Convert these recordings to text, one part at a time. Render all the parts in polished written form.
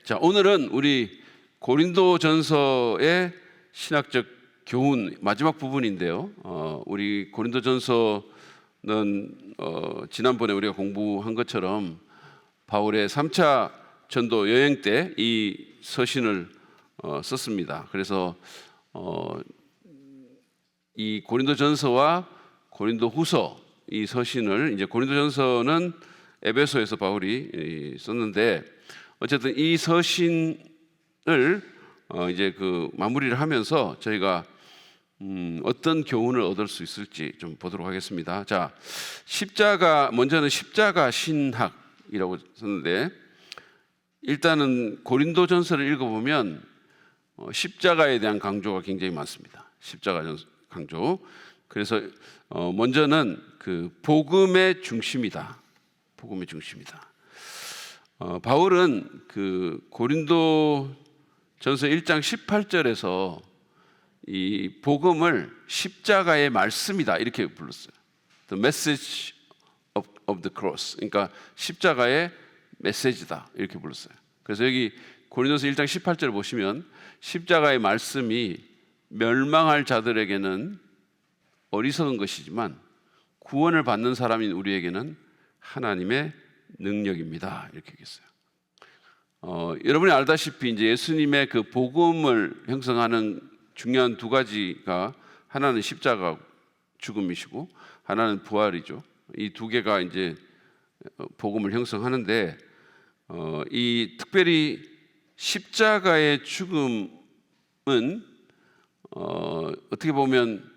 자, 오늘은 우리 고린도전서의 신학적 교훈 마지막 부분인데요. 우리 고린도전서는 지난번에 우리가 공부한 것처럼 바울의 3차 전도 여행 때 이 서신을 썼습니다. 그래서 이 고린도전서와 고린도후서 이 서신을 이제 고린도전서는 에베소에서 바울이 썼는데 어쨌든 이 서신을 이제 마무리를 하면서 저희가 어떤 교훈을 얻을 수 있을지 좀 보도록 하겠습니다. 자, 십자가, 먼저는 십자가 신학이라고 썼는데, 일단은 고린도전서를 읽어보면 십자가에 대한 강조가 굉장히 많습니다. 십자가 강조. 그래서 먼저는 복음의 중심이다. 복음의 중심이다. 바울은 고린도전서 1장 18절에서 이 복음을 십자가의 말씀이다 이렇게 불렀어요. The message of the cross. 그러니까 십자가의 메시지다 이렇게 불렀어요. 그래서 여기 고린도서 1장 18절을 보시면 십자가의 말씀이 멸망할 자들에게는 어리석은 것이지만 구원을 받는 사람인 우리에게는 하나님의 능력입니다. 이렇게 얘기했어요. 여러분이 알다시피 이제 예수님의 복음을 형성하는 중요한 두 가지가 하나는 십자가 죽음이시고 하나는 부활이죠. 이 두 개가 이제 복음을 형성하는데 이 특별히 십자가의 죽음은 어떻게 보면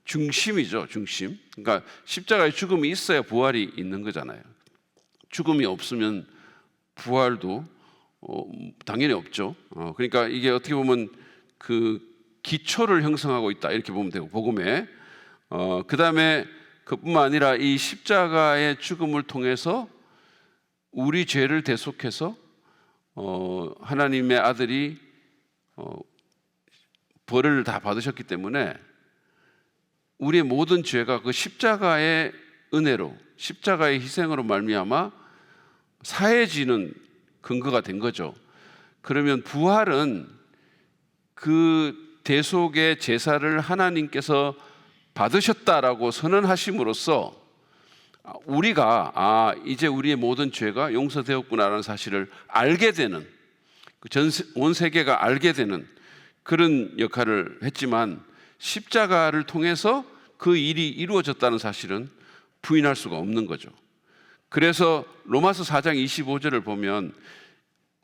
중심이죠, 중심. 그러니까 십자가의 죽음이 있어야 부활이 있는 거잖아요. 죽음이 없으면 부활도 당연히 없죠. 그러니까 이게 어떻게 보면 기초를 형성하고 있다 이렇게 보면 되고 복음에 그 다음에 그뿐만 아니라 이 십자가의 죽음을 통해서 우리 죄를 대속해서 하나님의 아들이 벌을 다 받으셨기 때문에 우리의 모든 죄가 그 십자가의 은혜로 십자가의 희생으로 말미암아 사해지는 근거가 된 거죠. 그러면 부활은 그 대속의 제사를 하나님께서 받으셨다라고 선언하심으로써 우리가 이제 우리의 모든 죄가 용서되었구나라는 사실을 알게 되는, 온 세계가 알게 되는 그런 역할을 했지만 십자가를 통해서 그 일이 이루어졌다는 사실은 부인할 수가 없는 거죠. 그래서 로마서 4장 25절을 보면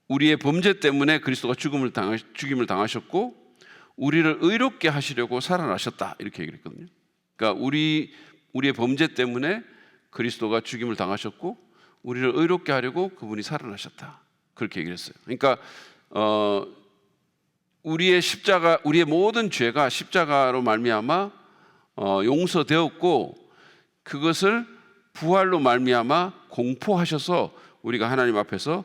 우리의 범죄 때문에 그리스도가 죽임을 당하셨고 우리를 의롭게 하시려고 살아나셨다 이렇게 얘기를 했거든요. 그러니까 우리의 범죄 때문에 그리스도가 죽임을 당하셨고 우리를 의롭게 하려고 그분이 살아나셨다 그렇게 얘기를 했어요. 그러니까 우리의 모든 죄가 십자가로 말미암아 용서되었고 그것을 부활로 말미암아 공포하셔서 우리가 하나님 앞에서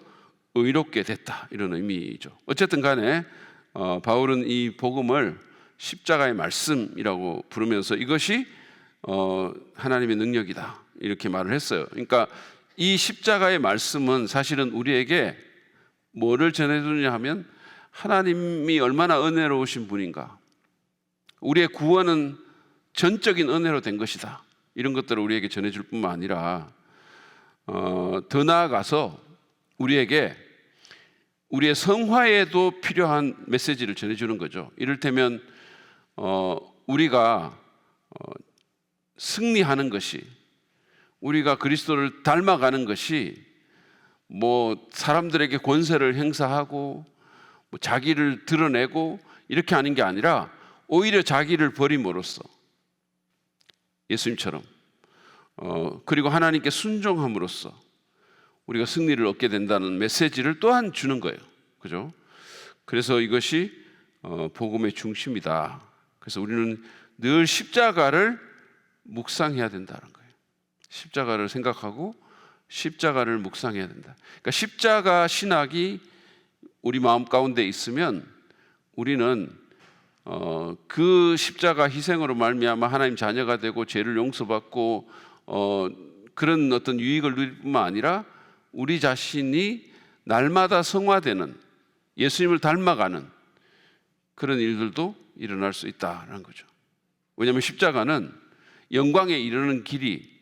의롭게 됐다 이런 의미죠. 어쨌든 간에 바울은 이 복음을 십자가의 말씀이라고 부르면서 이것이 하나님의 능력이다 이렇게 말을 했어요. 그러니까 이 십자가의 말씀은 사실은 우리에게 뭐를 전해주느냐 하면 하나님이 얼마나 은혜로우신 분인가, 우리의 구원은 전적인 은혜로 된 것이다 이런 것들을 우리에게 전해줄 뿐만 아니라 더 나아가서 우리에게 우리의 성화에도 필요한 메시지를 전해주는 거죠. 이를테면 우리가 승리하는 것이, 우리가 그리스도를 닮아가는 것이 사람들에게 권세를 행사하고 자기를 드러내고 이렇게 하는 게 아니라 오히려 자기를 버림으로써 예수님처럼 그리고 하나님께 순종함으로써 우리가 승리를 얻게 된다는 메시지를 또한 주는 거예요. 그죠? 그래서 이것이 복음의 중심이다. 그래서 우리는 늘 십자가를 묵상해야 된다는 거예요. 십자가를 생각하고 십자가를 묵상해야 된다. 그러니까 십자가 신학이 우리 마음 가운데 있으면 우리는 그 십자가 희생으로 말미암아 하나님 자녀가 되고 죄를 용서받고 그런 어떤 유익을 누릴 뿐만 아니라 우리 자신이 날마다 성화되는 예수님을 닮아가는 그런 일들도 일어날 수 있다는 거죠. 왜냐하면 십자가는 영광에 이르는 길이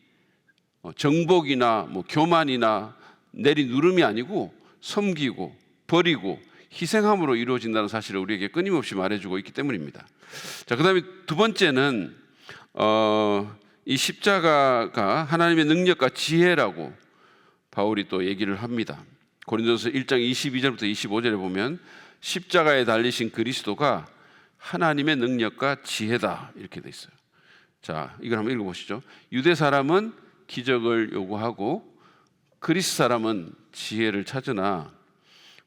정복이나 교만이나 내리누름이 아니고 섬기고 버리고 희생함으로 이루어진다는 사실을 우리에게 끊임없이 말해주고 있기 때문입니다. 자, 그다음에 두 번째는 이 십자가가 하나님의 능력과 지혜라고 바울이 또 얘기를 합니다. 고린도서 1장 22절부터 25절에 보면 십자가에 달리신 그리스도가 하나님의 능력과 지혜다 이렇게 돼 있어요. 자, 이걸 한번 읽어보시죠. 유대 사람은 기적을 요구하고 그리스 사람은 지혜를 찾으나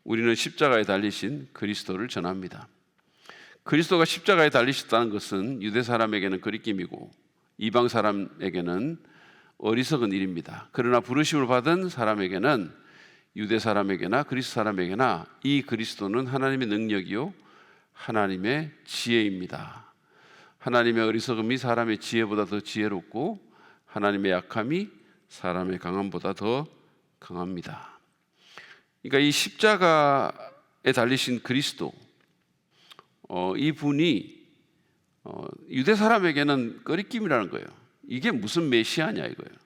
우리는 십자가에 달리신 그리스도를 전합니다. 그리스도가 십자가에 달리셨다는 것은 유대 사람에게는 거리낌이고 이방 사람에게는 어리석은 일입니다. 그러나 부르심을 받은 사람에게는 유대 사람에게나 그리스 사람에게나 이 그리스도는 하나님의 능력이요 하나님의 지혜입니다. 하나님의 어리석음이 사람의 지혜보다 더 지혜롭고 하나님의 약함이 사람의 강함보다 더 강합니다. 그러니까 이 십자가에 달리신 그리스도, 이 분이 유대 사람에게는 꺼리낌이라는 거예요. 이게 무슨 메시아냐 이거예요.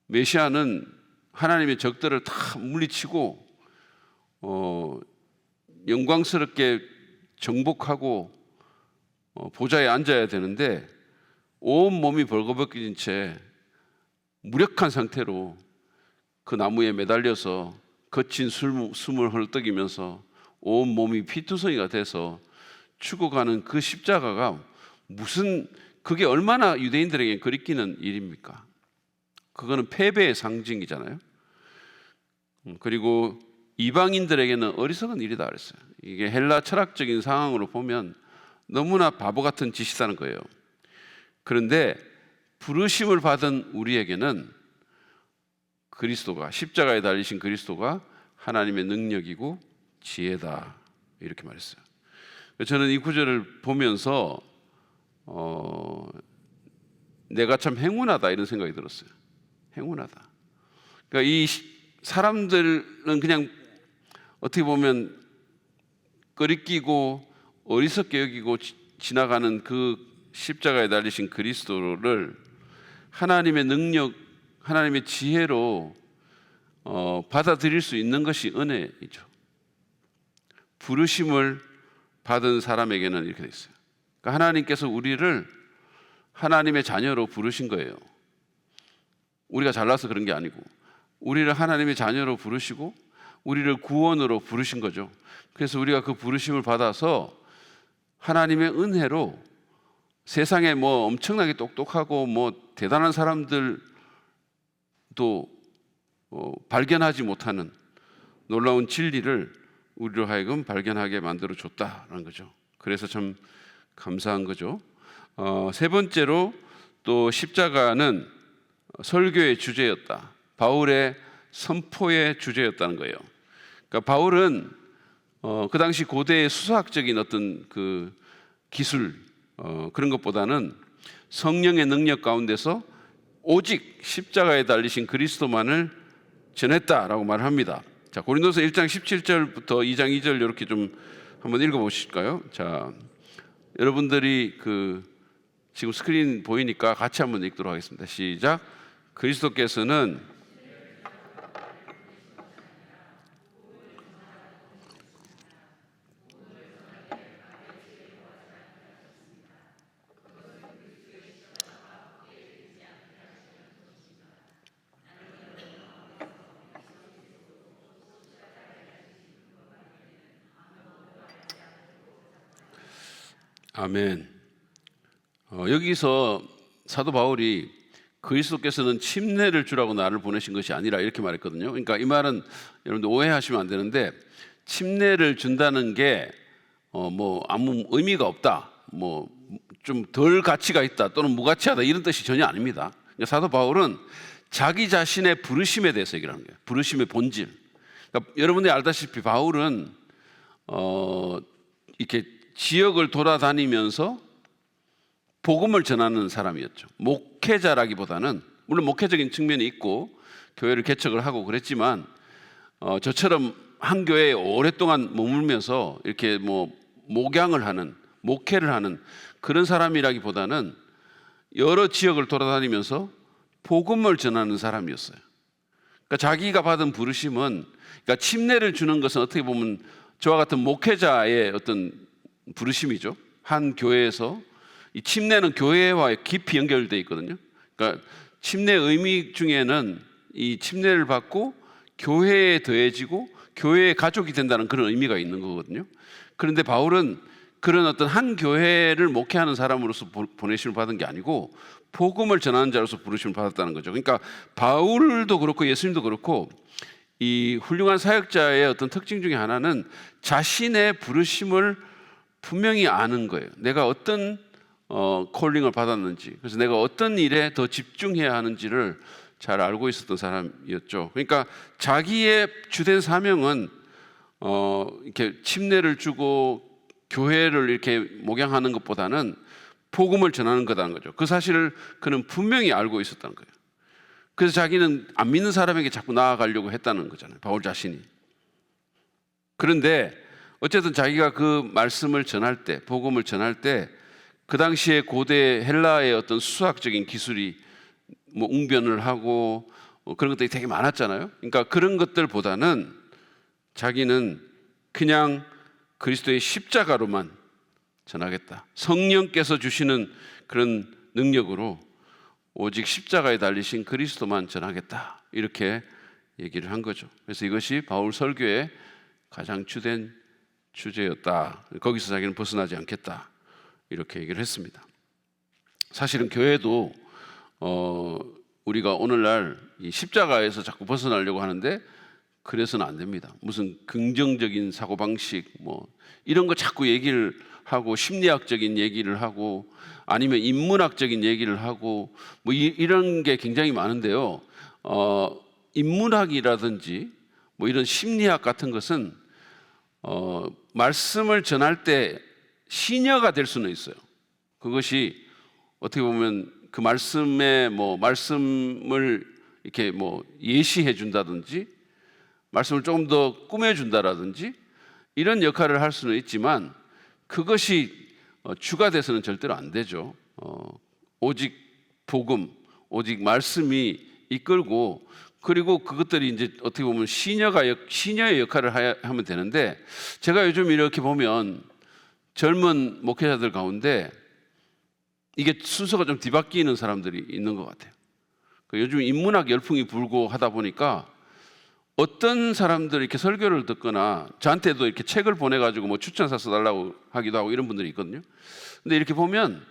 메시아는 하나님의 적들을 다 물리치고 영광스럽게 정복하고 보좌에 앉아야 되는데 온 몸이 벌거벗겨진 채 무력한 상태로 그 나무에 매달려서 거친 숨을 헐떡이면서 온 몸이 피투성이가 돼서 죽어가는 그 십자가가 그게 얼마나 유대인들에게 거리끼는 일입니까? 그거는 패배의 상징이잖아요. 그리고 이방인들에게는 어리석은 일이다 그랬어요. 이게 헬라 철학적인 상황으로 보면 너무나 바보 같은 짓이라는 거예요. 그런데 부르심을 받은 우리에게는 그리스도가 십자가에 달리신 그리스도가 하나님의 능력이고 지혜다 이렇게 말했어요. 저는 이 구절을 보면서 내가 참 행운하다 이런 생각이 들었어요. 행운하다. 그러니까 이 사람들은 그냥 어떻게 보면 꺼리끼고 어리석게 여기고 지나가는 그 십자가에 달리신 그리스도를 하나님의 능력, 하나님의 지혜로 받아들일 수 있는 것이 은혜이죠. 부르심을 받은 사람에게는 이렇게 돼 있어요. 그러니까 하나님께서 우리를 하나님의 자녀로 부르신 거예요. 우리가 잘나서 그런 게 아니고 우리를 하나님의 자녀로 부르시고 우리를 구원으로 부르신 거죠. 그래서 우리가 그 부르심을 받아서 하나님의 은혜로 세상에 엄청나게 똑똑하고 대단한 사람들도 발견하지 못하는 놀라운 진리를 우리로 하여금 발견하게 만들어 줬다라는 거죠. 그래서 참 감사한 거죠. 세 번째로 또 십자가는 설교의 주제였다. 바울의 선포의 주제였다는 거예요. 그러니까 바울은 그 당시 고대의 수사학적인 어떤 그 기술 그런 것보다는 성령의 능력 가운데서 오직 십자가에 달리신 그리스도만을 전했다라고 말합니다. 자, 고린도서 1장 17절부터 2장 2절 이렇게 좀 한번 읽어보실까요? 자, 여러분들이 지금 스크린 보이니까 같이 한번 읽도록 하겠습니다. 시작. 그리스도께서는 아멘. 여기서 사도 바울이 그리스도께서는 침례를 주라고 나를 보내신 것이 아니라 이렇게 말했거든요. 그러니까 이 말은 여러분들 오해하시면 안 되는데 침례를 준다는 게 아무 의미가 없다, 좀 덜 가치가 있다 또는 무가치하다 이런 뜻이 전혀 아닙니다. 그러니까 사도 바울은 자기 자신의 부르심에 대해서 얘기를 하는 거예요. 부르심의 본질. 그러니까 여러분들이 알다시피 바울은 이렇게 지역을 돌아다니면서 복음을 전하는 사람이었죠. 목회자라기보다는 물론 목회적인 측면이 있고 교회를 개척을 하고 그랬지만 저처럼 한 교회에 오랫동안 머물면서 이렇게 뭐 목양을 하는, 목회를 하는 그런 사람이라기보다는 여러 지역을 돌아다니면서 복음을 전하는 사람이었어요. 그러니까 자기가 받은 부르심은, 그러니까 침례를 주는 것은 어떻게 보면 저와 같은 목회자의 어떤 부르심이죠. 한 교회에서 이 침례는 교회와 깊이 연결되어 있거든요. 그러니까 침례 의미 중에는 이 침례를 받고 교회에 더해지고 교회의 가족이 된다는 그런 의미가 있는 거거든요. 그런데 바울은 그런 어떤 한 교회를 목회하는 사람으로서 보내심을 받은 게 아니고 복음을 전하는 자로서 부르심을 받았다는 거죠. 그러니까 바울도 그렇고 예수님도 그렇고 이 훌륭한 사역자의 어떤 특징 중에 하나는 자신의 부르심을 분명히 아는 거예요. 내가 어떤 콜링을 받았는지, 그래서 내가 어떤 일에 더 집중해야 하는지를 잘 알고 있었던 사람이었죠. 그러니까 자기의 주된 사명은 이렇게 침례를 주고 교회를 이렇게 목양하는 것보다는 복음을 전하는 거다는 거죠. 그 사실을 그는 분명히 알고 있었다는 거예요. 그래서 자기는 안 믿는 사람에게 자꾸 나아가려고 했다는 거잖아요, 바울 자신이. 그런데 어쨌든 자기가 그 말씀을 전할 때, 복음을 전할 때 그 당시에 고대 헬라의 어떤 수학적인 기술이 뭐 웅변을 하고 그런 것들이 되게 많았잖아요. 그러니까 그런 것들보다는 자기는 그냥 그리스도의 십자가로만 전하겠다. 성령께서 주시는 그런 능력으로 오직 십자가에 달리신 그리스도만 전하겠다. 이렇게 얘기를 한 거죠. 그래서 이것이 바울 설교의 가장 주된 주제였다. 거기서 자기는 벗어나지 않겠다. 이렇게 얘기를 했습니다. 사실은 교회도 우리가 오늘날 이 십자가에서 자꾸 벗어나려고 하는데 그래서는 안 됩니다. 무슨 긍정적인 사고방식 뭐 이런 거 자꾸 얘기를 하고 심리학적인 얘기를 하고 아니면 인문학적인 얘기를 하고 뭐 이런 게 굉장히 많은데요. 인문학이라든지 뭐 이런 심리학 같은 것은 말씀을 전할 때 시녀가 될 수는 있어요. 그것이 어떻게 보면 그 말씀에 뭐 말씀을 이렇게 뭐 예시해 준다든지 말씀을 조금 더 꾸며 준다라든지 이런 역할을 할 수는 있지만 그것이 주가 돼서는 절대로 안 되죠. 오직 복음, 오직 말씀이 이끌고 그리고 그것들이 이제 어떻게 보면 시녀의 역할을 하면 되는데 제가 요즘 이렇게 보면 젊은 목회자들 가운데 이게 순서가 좀 뒤바뀌는 사람들이 있는 것 같아요. 요즘 인문학 열풍이 불고 하다 보니까 어떤 사람들이 이렇게 설교를 듣거나 저한테도 이렇게 책을 보내가지고 뭐 추천사 써달라고 하기도 하고 이런 분들이 있거든요. 근데 이렇게 보면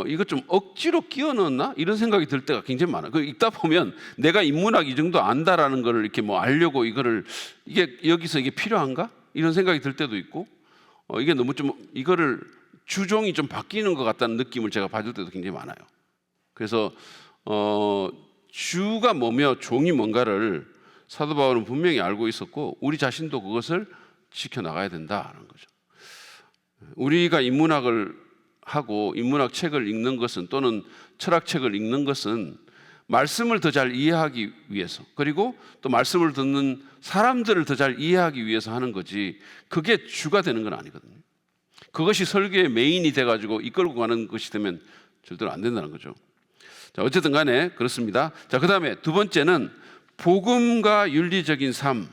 이거 좀 억지로 끼워 넣었나? 이런 생각이 들 때가 굉장히 많아요. 읽다 보면 내가 인문학 이 정도 안다라는 거를 이렇게 뭐 알려고 이게 여기서 이게 필요한가? 이런 생각이 들 때도 있고 이게 너무 좀 이거를 주종이 좀 바뀌는 것 같다는 느낌을 제가 받을 때도 굉장히 많아요. 그래서 주가 뭐며 종이 뭔가를 사도 바울은 분명히 알고 있었고 우리 자신도 그것을 지켜나가야 된다는 거죠. 우리가 인문학을 하고 인문학 책을 읽는 것은 또는 철학책을 읽는 것은 말씀을 더 잘 이해하기 위해서 그리고 또 말씀을 듣는 사람들을 더 잘 이해하기 위해서 하는 거지 그게 주가 되는 건 아니거든요. 그것이 설교의 메인이 돼가지고 이끌고 가는 것이 되면 절대로 안 된다는 거죠. 자, 어쨌든 간에 그렇습니다. 자, 그 다음에 두 번째는 복음과 윤리적인 삶.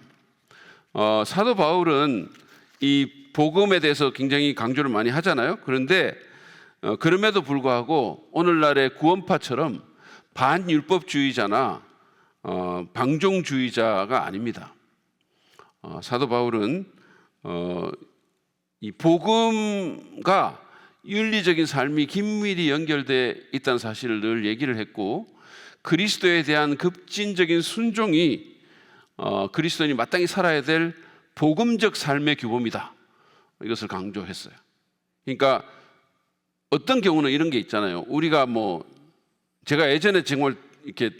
사도 바울은 이 복음에 대해서 굉장히 강조를 많이 하잖아요. 그런데 그럼에도 불구하고 오늘날의 구원파처럼 반율법주의자나 방종주의자가 아닙니다. 사도 바울은 이 복음과 윤리적인 삶이 긴밀히 연결되어 있다는 사실을 늘 얘기를 했고 그리스도에 대한 급진적인 순종이 그리스도인이 마땅히 살아야 될 복음적 삶의 규범이다. 이것을 강조했어요. 그러니까 어떤 경우는 이런 게 있잖아요. 우리가 제가 예전에 정말 이렇게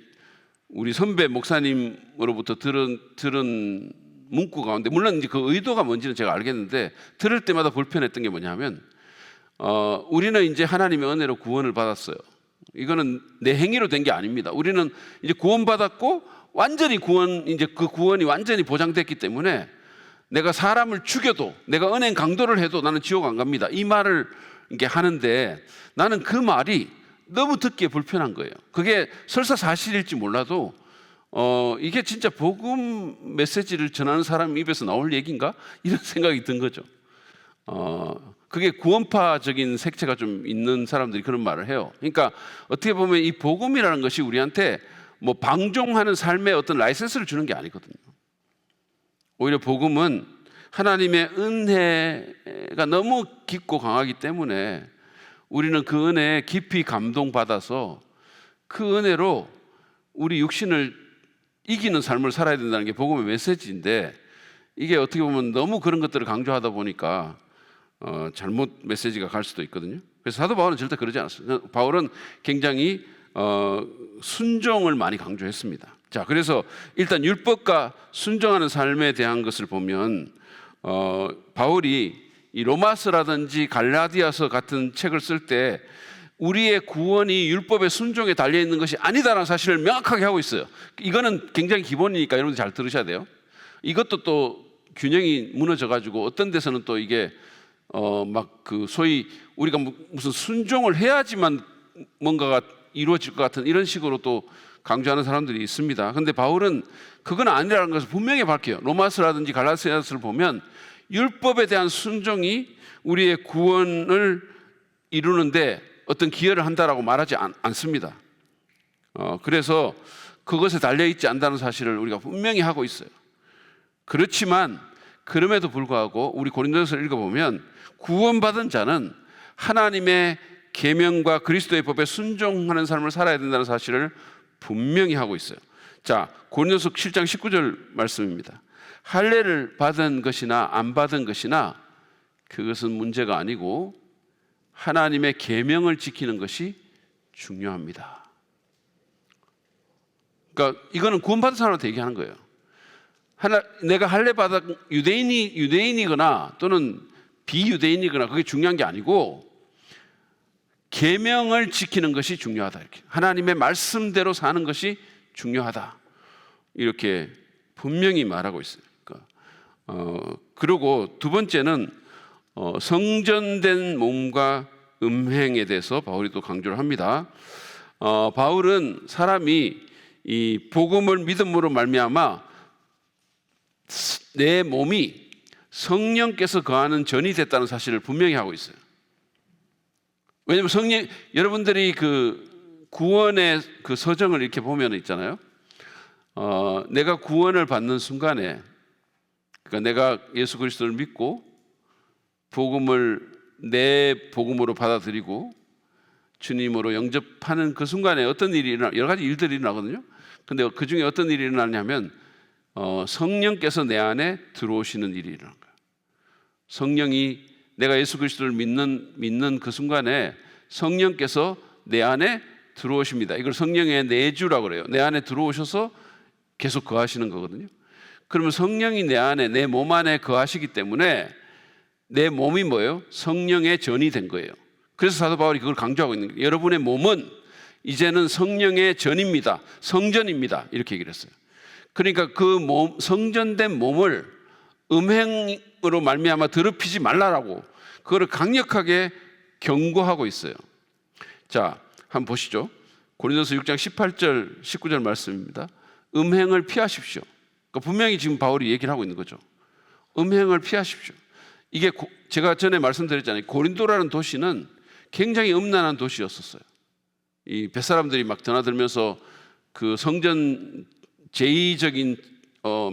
우리 선배 목사님으로부터 들은 문구 가운데 물론 이제 그 의도가 뭔지는 제가 알겠는데 들을 때마다 불편했던 게 뭐냐면 우리는 이제 하나님의 은혜로 구원을 받았어요. 이거는 내 행위로 된 게 아닙니다. 우리는 이제 구원받았고 완전히 이제 그 구원이 완전히 보장됐기 때문에 내가 사람을 죽여도, 내가 은행 강도를 해도 나는 지옥 안 갑니다, 이 말을 이게 하는데, 나는 그 말이 너무 듣기에 불편한 거예요. 그게 설사 사실일지 몰라도 이게 진짜 복음 메시지를 전하는 사람 입에서 나올 얘기인가? 이런 생각이 든 거죠. 그게 구원파적인 색채가 좀 있는 사람들이 그런 말을 해요. 그러니까 어떻게 보면 이 복음이라는 것이 우리한테 뭐 방종하는 삶의 어떤 라이센스를 주는 게 아니거든요. 오히려 복음은 하나님의 은혜가 너무 깊고 강하기 때문에 우리는 그 은혜에 깊이 감동받아서 그 은혜로 우리 육신을 이기는 삶을 살아야 된다는 게 복음의 메시지인데, 이게 어떻게 보면 너무 그런 것들을 강조하다 보니까 잘못 메시지가 갈 수도 있거든요. 그래서 사도 바울은 절대 그러지 않았어요. 바울은 굉장히 순종을 많이 강조했습니다. 자, 그래서 일단 율법과 순종하는 삶에 대한 것을 보면 바울이 이 로마서라든지 갈라디아서 같은 책을 쓸 때 우리의 구원이 율법의 순종에 달려 있는 것이 아니다라는 사실을 명확하게 하고 있어요. 이거는 굉장히 기본이니까 여러분들 잘 들으셔야 돼요. 이것도 또 균형이 무너져 가지고 어떤 데서는 또 이게 막 그 소위 우리가 무슨 순종을 해야지만 뭔가가 이루어질 것 같은 이런 식으로 또 강조하는 사람들이 있습니다. 그런데 바울은 그건 아니라는 것을 분명히 밝혀요. 로마서라든지 갈라디아서를 보면 율법에 대한 순종이 우리의 구원을 이루는데 어떤 기여를 한다라고 말하지 않습니다. 그래서 그것에 달려있지 않다는 사실을 우리가 분명히 하고 있어요. 그렇지만 그럼에도 불구하고 우리 고린도서를 읽어보면 구원받은 자는 하나님의 계명과 그리스도의 법에 순종하는 삶을 살아야 된다는 사실을 분명히 하고 있어요. 자, 고린도서 7장 19절 말씀입니다. 할례를 받은 것이나 안 받은 것이나 그것은 문제가 아니고 하나님의 계명을 지키는 것이 중요합니다. 그러니까 이거는 구원받은 사람한테 얘기하는 거예요. 내가 할례 받아 유대인이거나 또는 비유대인이거나 그게 중요한 게 아니고 계명을 지키는 것이 중요하다. 이렇게 하나님의 말씀대로 사는 것이 중요하다. 이렇게 분명히 말하고 있어요. 그리고 두 번째는 성전된 몸과 음행에 대해서 바울이 또 강조를 합니다. 바울은 사람이 이 복음을 믿음으로 말미암아 내 몸이 성령께서 거하는 전이 됐다는 사실을 분명히 하고 있어요. 왜냐하면 여러분들이 그 구원의 그 서정을 이렇게 보면 있잖아요. 내가 구원을 받는 순간에, 그러니까 내가 예수 그리스도를 믿고 복음을 내 복음으로 받아들이고 주님으로 영접하는 그 순간에 어떤 일이 여러 가지 일들이 일어나거든요. 근데 그 중에 어떤 일이 일어나냐면 성령께서 내 안에 들어오시는 일이 일어나는 거예요. 성령이, 내가 예수 그리스도를 믿는 그 순간에 성령께서 내 안에 들어오십니다. 이걸 성령의 내주라고 그래요. 내 안에 들어오셔서 계속 거하시는 거거든요. 그러면 성령이 내 안에, 내 몸 안에 거하시기 때문에 내 몸이 뭐예요? 성령의 전이 된 거예요. 그래서 사도 바울이 그걸 강조하고 있는 거예요. 여러분의 몸은 이제는 성령의 전입니다. 성전입니다. 이렇게 얘기를 했어요. 그러니까 그 성전된 몸을 음행으로 말미암아 더럽히지 말라라고 그거를 강력하게 경고하고 있어요. 자, 한번 보시죠. 고린도서 6장 18절 19절 말씀입니다. 음행을 피하십시오. 그러니까 분명히 지금 바울이 얘기를 하고 있는 거죠. 음행을 피하십시오. 이게 제가 전에 말씀드렸잖아요. 고린도라는 도시는 굉장히 음란한 도시였었어요. 이 뱃사람들이 막 드나들면서 그 성전 제의적인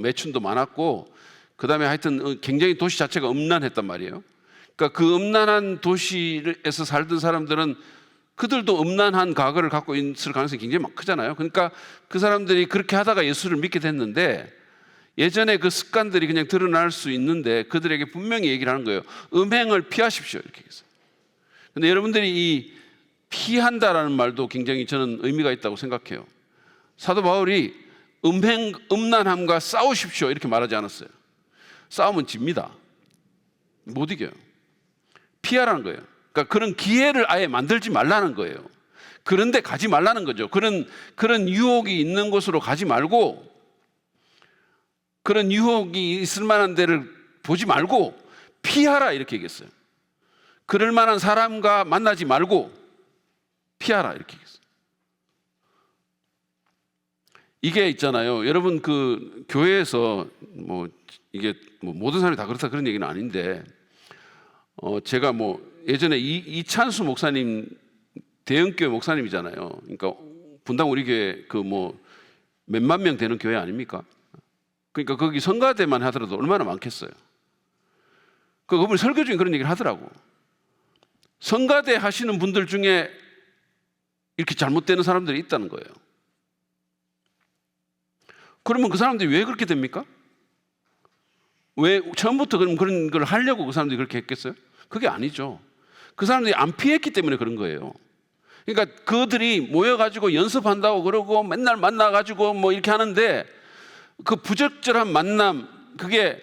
매춘도 많았고, 그 다음에 하여튼 굉장히 도시 자체가 음란했단 말이에요. 그러니까 그 음란한 도시에서 살던 사람들은 그들도 음란한 과거를 갖고 있을 가능성이 굉장히 크잖아요. 그러니까 그 사람들이 그렇게 하다가 예수를 믿게 됐는데 예전에 그 습관들이 그냥 드러날 수 있는데 그들에게 분명히 얘기를 하는 거예요. 음행을 피하십시오. 이렇게 했어요. 근데 여러분들이 이 피한다라는 말도 굉장히 저는 의미가 있다고 생각해요. 사도 바울이 음란함과 싸우십시오 이렇게 말하지 않았어요. 싸우면 집니다. 못 이겨요. 피하라는 거예요. 그러니까 그런 기회를 아예 만들지 말라는 거예요. 그런데 가지 말라는 거죠. 그런 유혹이 있는 곳으로 가지 말고 그런 유혹이 있을 만한 데를 보지 말고 피하라 이렇게 얘기했어요. 그럴 만한 사람과 만나지 말고 피하라 이렇게 얘기했어요. 이게 있잖아요. 여러분 그 교회에서 뭐 이게 뭐 모든 사람이 다 그렇다 그런 얘기는 아닌데 제가 뭐 예전에 이찬수 목사님 대형교회 목사님이잖아요. 그러니까 분당 우리 교회 그 뭐 몇만 명 되는 교회 아닙니까? 그러니까 거기 성가대만 하더라도 얼마나 많겠어요. 그분이 설교 중에 그런 얘기를 하더라고. 성가대 하시는 분들 중에 이렇게 잘못되는 사람들이 있다는 거예요. 그러면 그 사람들이 왜 그렇게 됩니까? 왜 처음부터 그런 걸 하려고 그 사람들이 그렇게 했겠어요? 그게 아니죠. 그 사람들이 안 피했기 때문에 그런 거예요. 그러니까 그들이 모여가지고 연습한다고 그러고 맨날 만나가지고 뭐 이렇게 하는데 그 부적절한 만남, 그게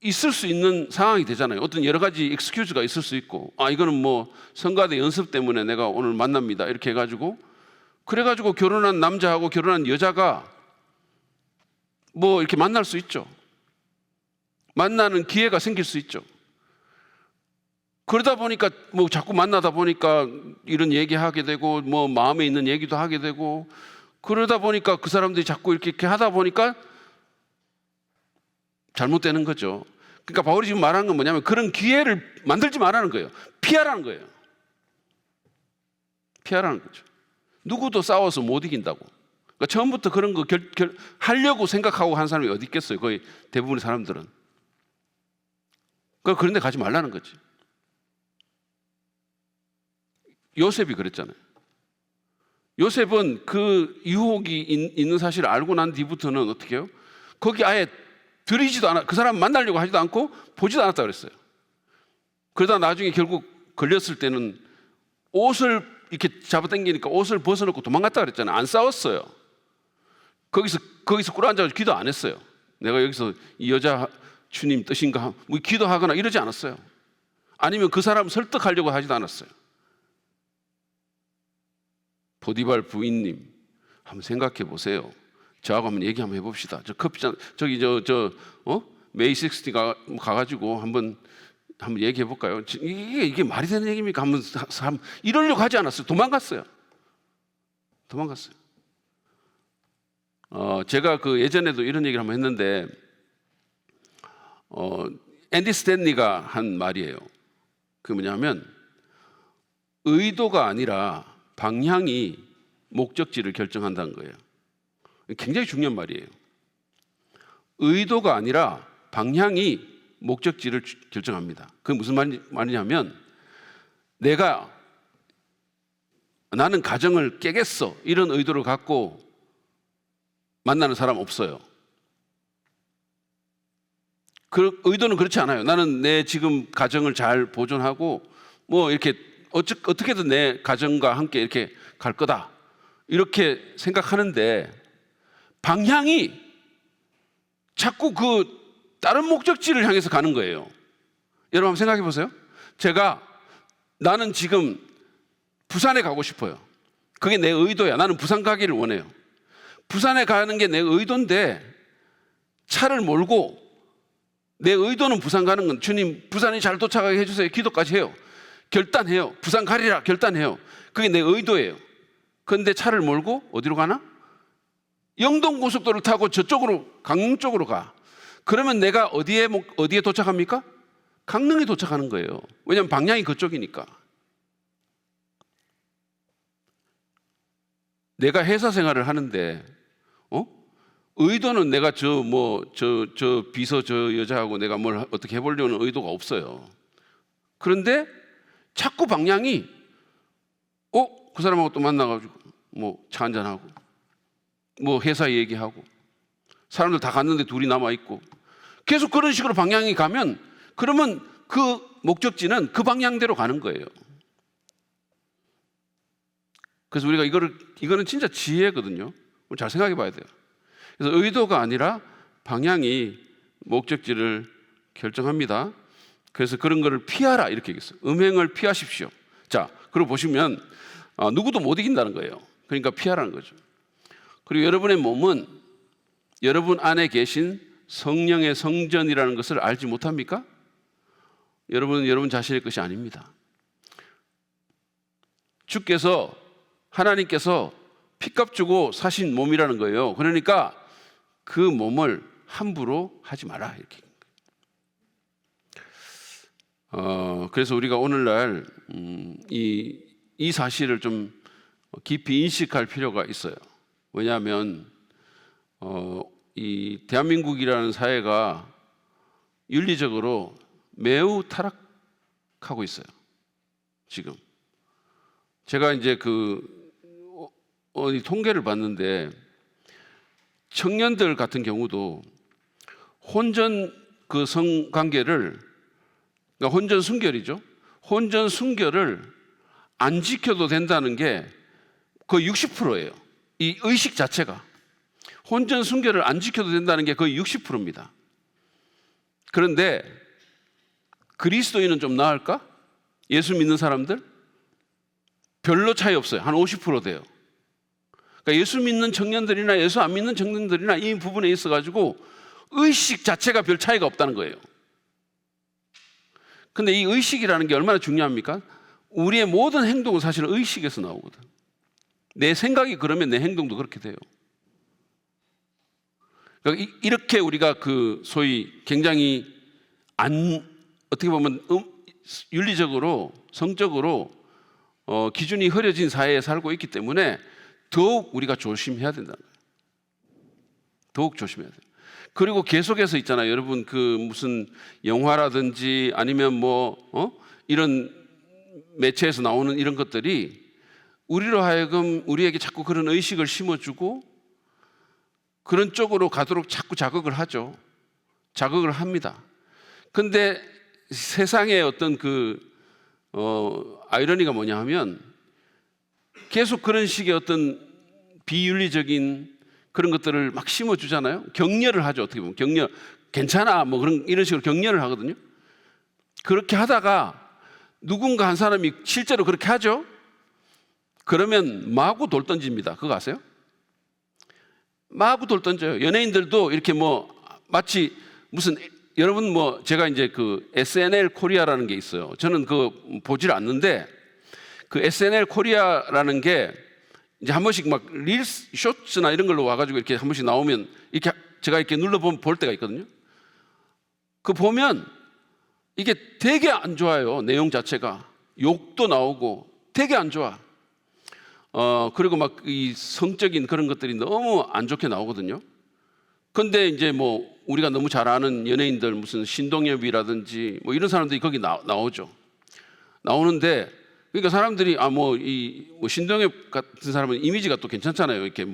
있을 수 있는 상황이 되잖아요. 어떤 여러 가지 익스큐즈가 있을 수 있고, 이거는 뭐 성가대 연습 때문에 내가 오늘 만납니다 이렇게 해가지고, 그래가지고 결혼한 남자하고 결혼한 여자가 뭐 이렇게 만날 수 있죠. 만나는 기회가 생길 수 있죠. 그러다 보니까 뭐 자꾸 만나다 보니까 이런 얘기하게 되고 뭐 마음에 있는 얘기도 하게 되고, 그러다 보니까 그 사람들이 자꾸 이렇게 하다 보니까 잘못되는 거죠. 그러니까 바울이 지금 말하는 건 뭐냐면 그런 기회를 만들지 말라는 거예요. 피하라는 거예요. 피하라는 거죠. 누구도 싸워서 못 이긴다고. 그러니까 처음부터 그런 거 하려고 생각하고 한 사람이 어디 있겠어요. 거의 대부분의 사람들은. 그러니까 그런 데 가지 말라는 거지. 요셉이 그랬잖아요. 요셉은 그 유혹이 있는 사실을 알고 난 뒤부터는 어떻게 해요? 거기 아예 들이지도 않아, 그 사람 만나려고 하지도 않고 보지도 않았다 그랬어요. 그러다 나중에 결국 걸렸을 때는 옷을 이렇게 잡아당기니까 옷을 벗어놓고 도망갔다 그랬잖아요. 안 싸웠어요. 거기서 꿇어앉아서 기도 안 했어요. 내가 여기서 이 여자 주님 뜻인가 뭐 기도하거나 이러지 않았어요. 아니면 그 사람 설득하려고 하지도 않았어요. 보디발 부인님 한번 생각해 보세요. 저하고 한번 얘기 한번 해봅시다. 저 커피잔 저기 메이 60가 가가지고 한번 얘기해 볼까요? 이게 말이 되는 얘기입니까? 한번 이러려고 하지 않았어요. 도망갔어요. 제가 그 예전에도 이런 얘기를 한번 했는데 앤디 스탠리가 한 말이에요. 그게 뭐냐면 의도가 아니라 방향이 목적지를 결정한다는 거예요. 굉장히 중요한 말이에요. 의도가 아니라 방향이 목적지를 결정합니다. 그게 무슨 말이냐면 나는 가정을 깨겠어 이런 의도를 갖고 만나는 사람 없어요. 그 의도는 그렇지 않아요. 나는 내 지금 가정을 잘 보존하고 뭐 이렇게 어떻게든 내 가정과 함께 이렇게 갈 거다 이렇게 생각하는데 방향이 자꾸 그 다른 목적지를 향해서 가는 거예요. 여러분 한번 생각해 보세요. 나는 지금 부산에 가고 싶어요. 그게 내 의도야. 나는 부산 가기를 원해요. 부산에 가는 게 내 의도인데 차를 몰고 내 의도는 부산 가는 건 주님 부산에 잘 도착하게 해주세요. 기도까지 해요. 결단해요. 부산 가리라 결단해요. 그게 내 의도예요. 그런데 차를 몰고 어디로 가나? 영동고속도로를 타고 저쪽으로 강릉 쪽으로 가. 그러면 내가 어디에 도착합니까? 강릉에 도착하는 거예요. 왜냐하면 방향이 그쪽이니까. 내가 회사 생활을 하는데 의도는 내가 저 비서 저 여자하고 내가 뭘 어떻게 해보려는 의도가 없어요. 그런데 자꾸 방향이 그 사람하고 또 만나가지고 뭐 차 한잔하고 뭐 회사 얘기하고 사람들 다 갔는데 둘이 남아있고 계속 그런 식으로 방향이 가면 그러면 그 목적지는 그 방향대로 가는 거예요. 그래서 우리가 이거는 진짜 지혜거든요. 잘 생각해 봐야 돼요. 그래서 의도가 아니라 방향이 목적지를 결정합니다. 그래서 그런 거를 피하라 이렇게 얘기했어요. 음행을 피하십시오. 자, 그리고 보시면 누구도 못 이긴다는 거예요. 그러니까 피하라는 거죠. 그리고 여러분의 몸은 여러분 안에 계신 성령의 성전이라는 것을 알지 못합니까? 여러분은 여러분 자신의 것이 아닙니다. 주께서, 하나님께서 피값 주고 사신 몸이라는 거예요. 그러니까 그 몸을 함부로 하지 마라, 이렇게. 그래서 우리가 오늘날 이 사실을 좀 깊이 인식할 필요가 있어요. 왜냐하면 이 대한민국이라는 사회가 윤리적으로 매우 타락하고 있어요. 지금 제가 이제 통계를 봤는데, 청년들 같은 경우도 혼전 성관계를, 그러니까 혼전 순결이죠. 혼전 순결을 안 지켜도 된다는 게 거의 60%예요. 이 의식 자체가 혼전 순결을 안 지켜도 된다는 게 거의 60%입니다. 그런데 그리스도인은 좀 나을까? 예수 믿는 사람들 별로 차이 없어요. 한 50% 돼요. 그러니까 예수 믿는 청년들이나 예수 안 믿는 청년들이나 이 부분에 있어 가지고 의식 자체가 별 차이가 없다는 거예요. 근데 이 의식이라는 게 얼마나 중요합니까? 우리의 모든 행동은 사실은 의식에서 나오거든. 내 생각이 그러면 내 행동도 그렇게 돼요. 그러니까 이렇게 우리가 소위 굉장히 어떻게 보면 윤리적으로, 성적으로 기준이 흐려진 사회에 살고 있기 때문에 더욱 우리가 조심해야 된다는 거예요. 더욱 조심해야 돼요. 그리고 계속해서 있잖아요. 여러분 무슨 영화라든지 아니면 이런 매체에서 나오는 이런 것들이 우리로 하여금 우리에게 자꾸 그런 의식을 심어주고 그런 쪽으로 가도록 자꾸 자극을 하죠. 자극을 합니다. 근데 세상의 어떤 아이러니가 뭐냐 하면 계속 그런 식의 어떤 비윤리적인 그런 것들을 막 심어주잖아요. 격려를 하죠. 어떻게 보면 격려, 괜찮아 이런 식으로 격려를 하거든요. 그렇게 하다가 누군가 한 사람이 실제로 그렇게 하죠. 그러면 마구 돌 던집니다. 그거 아세요? 마구 돌 던져요. 연예인들도 이렇게 마치 무슨, 여러분 제가 이제 SNL 코리아라는 게 있어요. 저는 보질 않는데 SNL 코리아라는 게 이제 한 번씩 막 릴스, 쇼츠나 이런 걸로 와가지고 이렇게 한 번씩 나오면 이렇게 제가 이렇게 눌러보면 볼 때가 있거든요. 보면 이게 되게 안 좋아요. 내용 자체가 욕도 나오고 되게 안 좋아. 그리고 막 이 성적인 그런 것들이 너무 안 좋게 나오거든요. 근데 이제 우리가 너무 잘 아는 연예인들, 무슨 신동엽이라든지 이런 사람들이 거기 나오죠. 나오는데, 그러니까 사람들이 신동엽 같은 사람은 이미지가 또 괜찮잖아요. 이렇게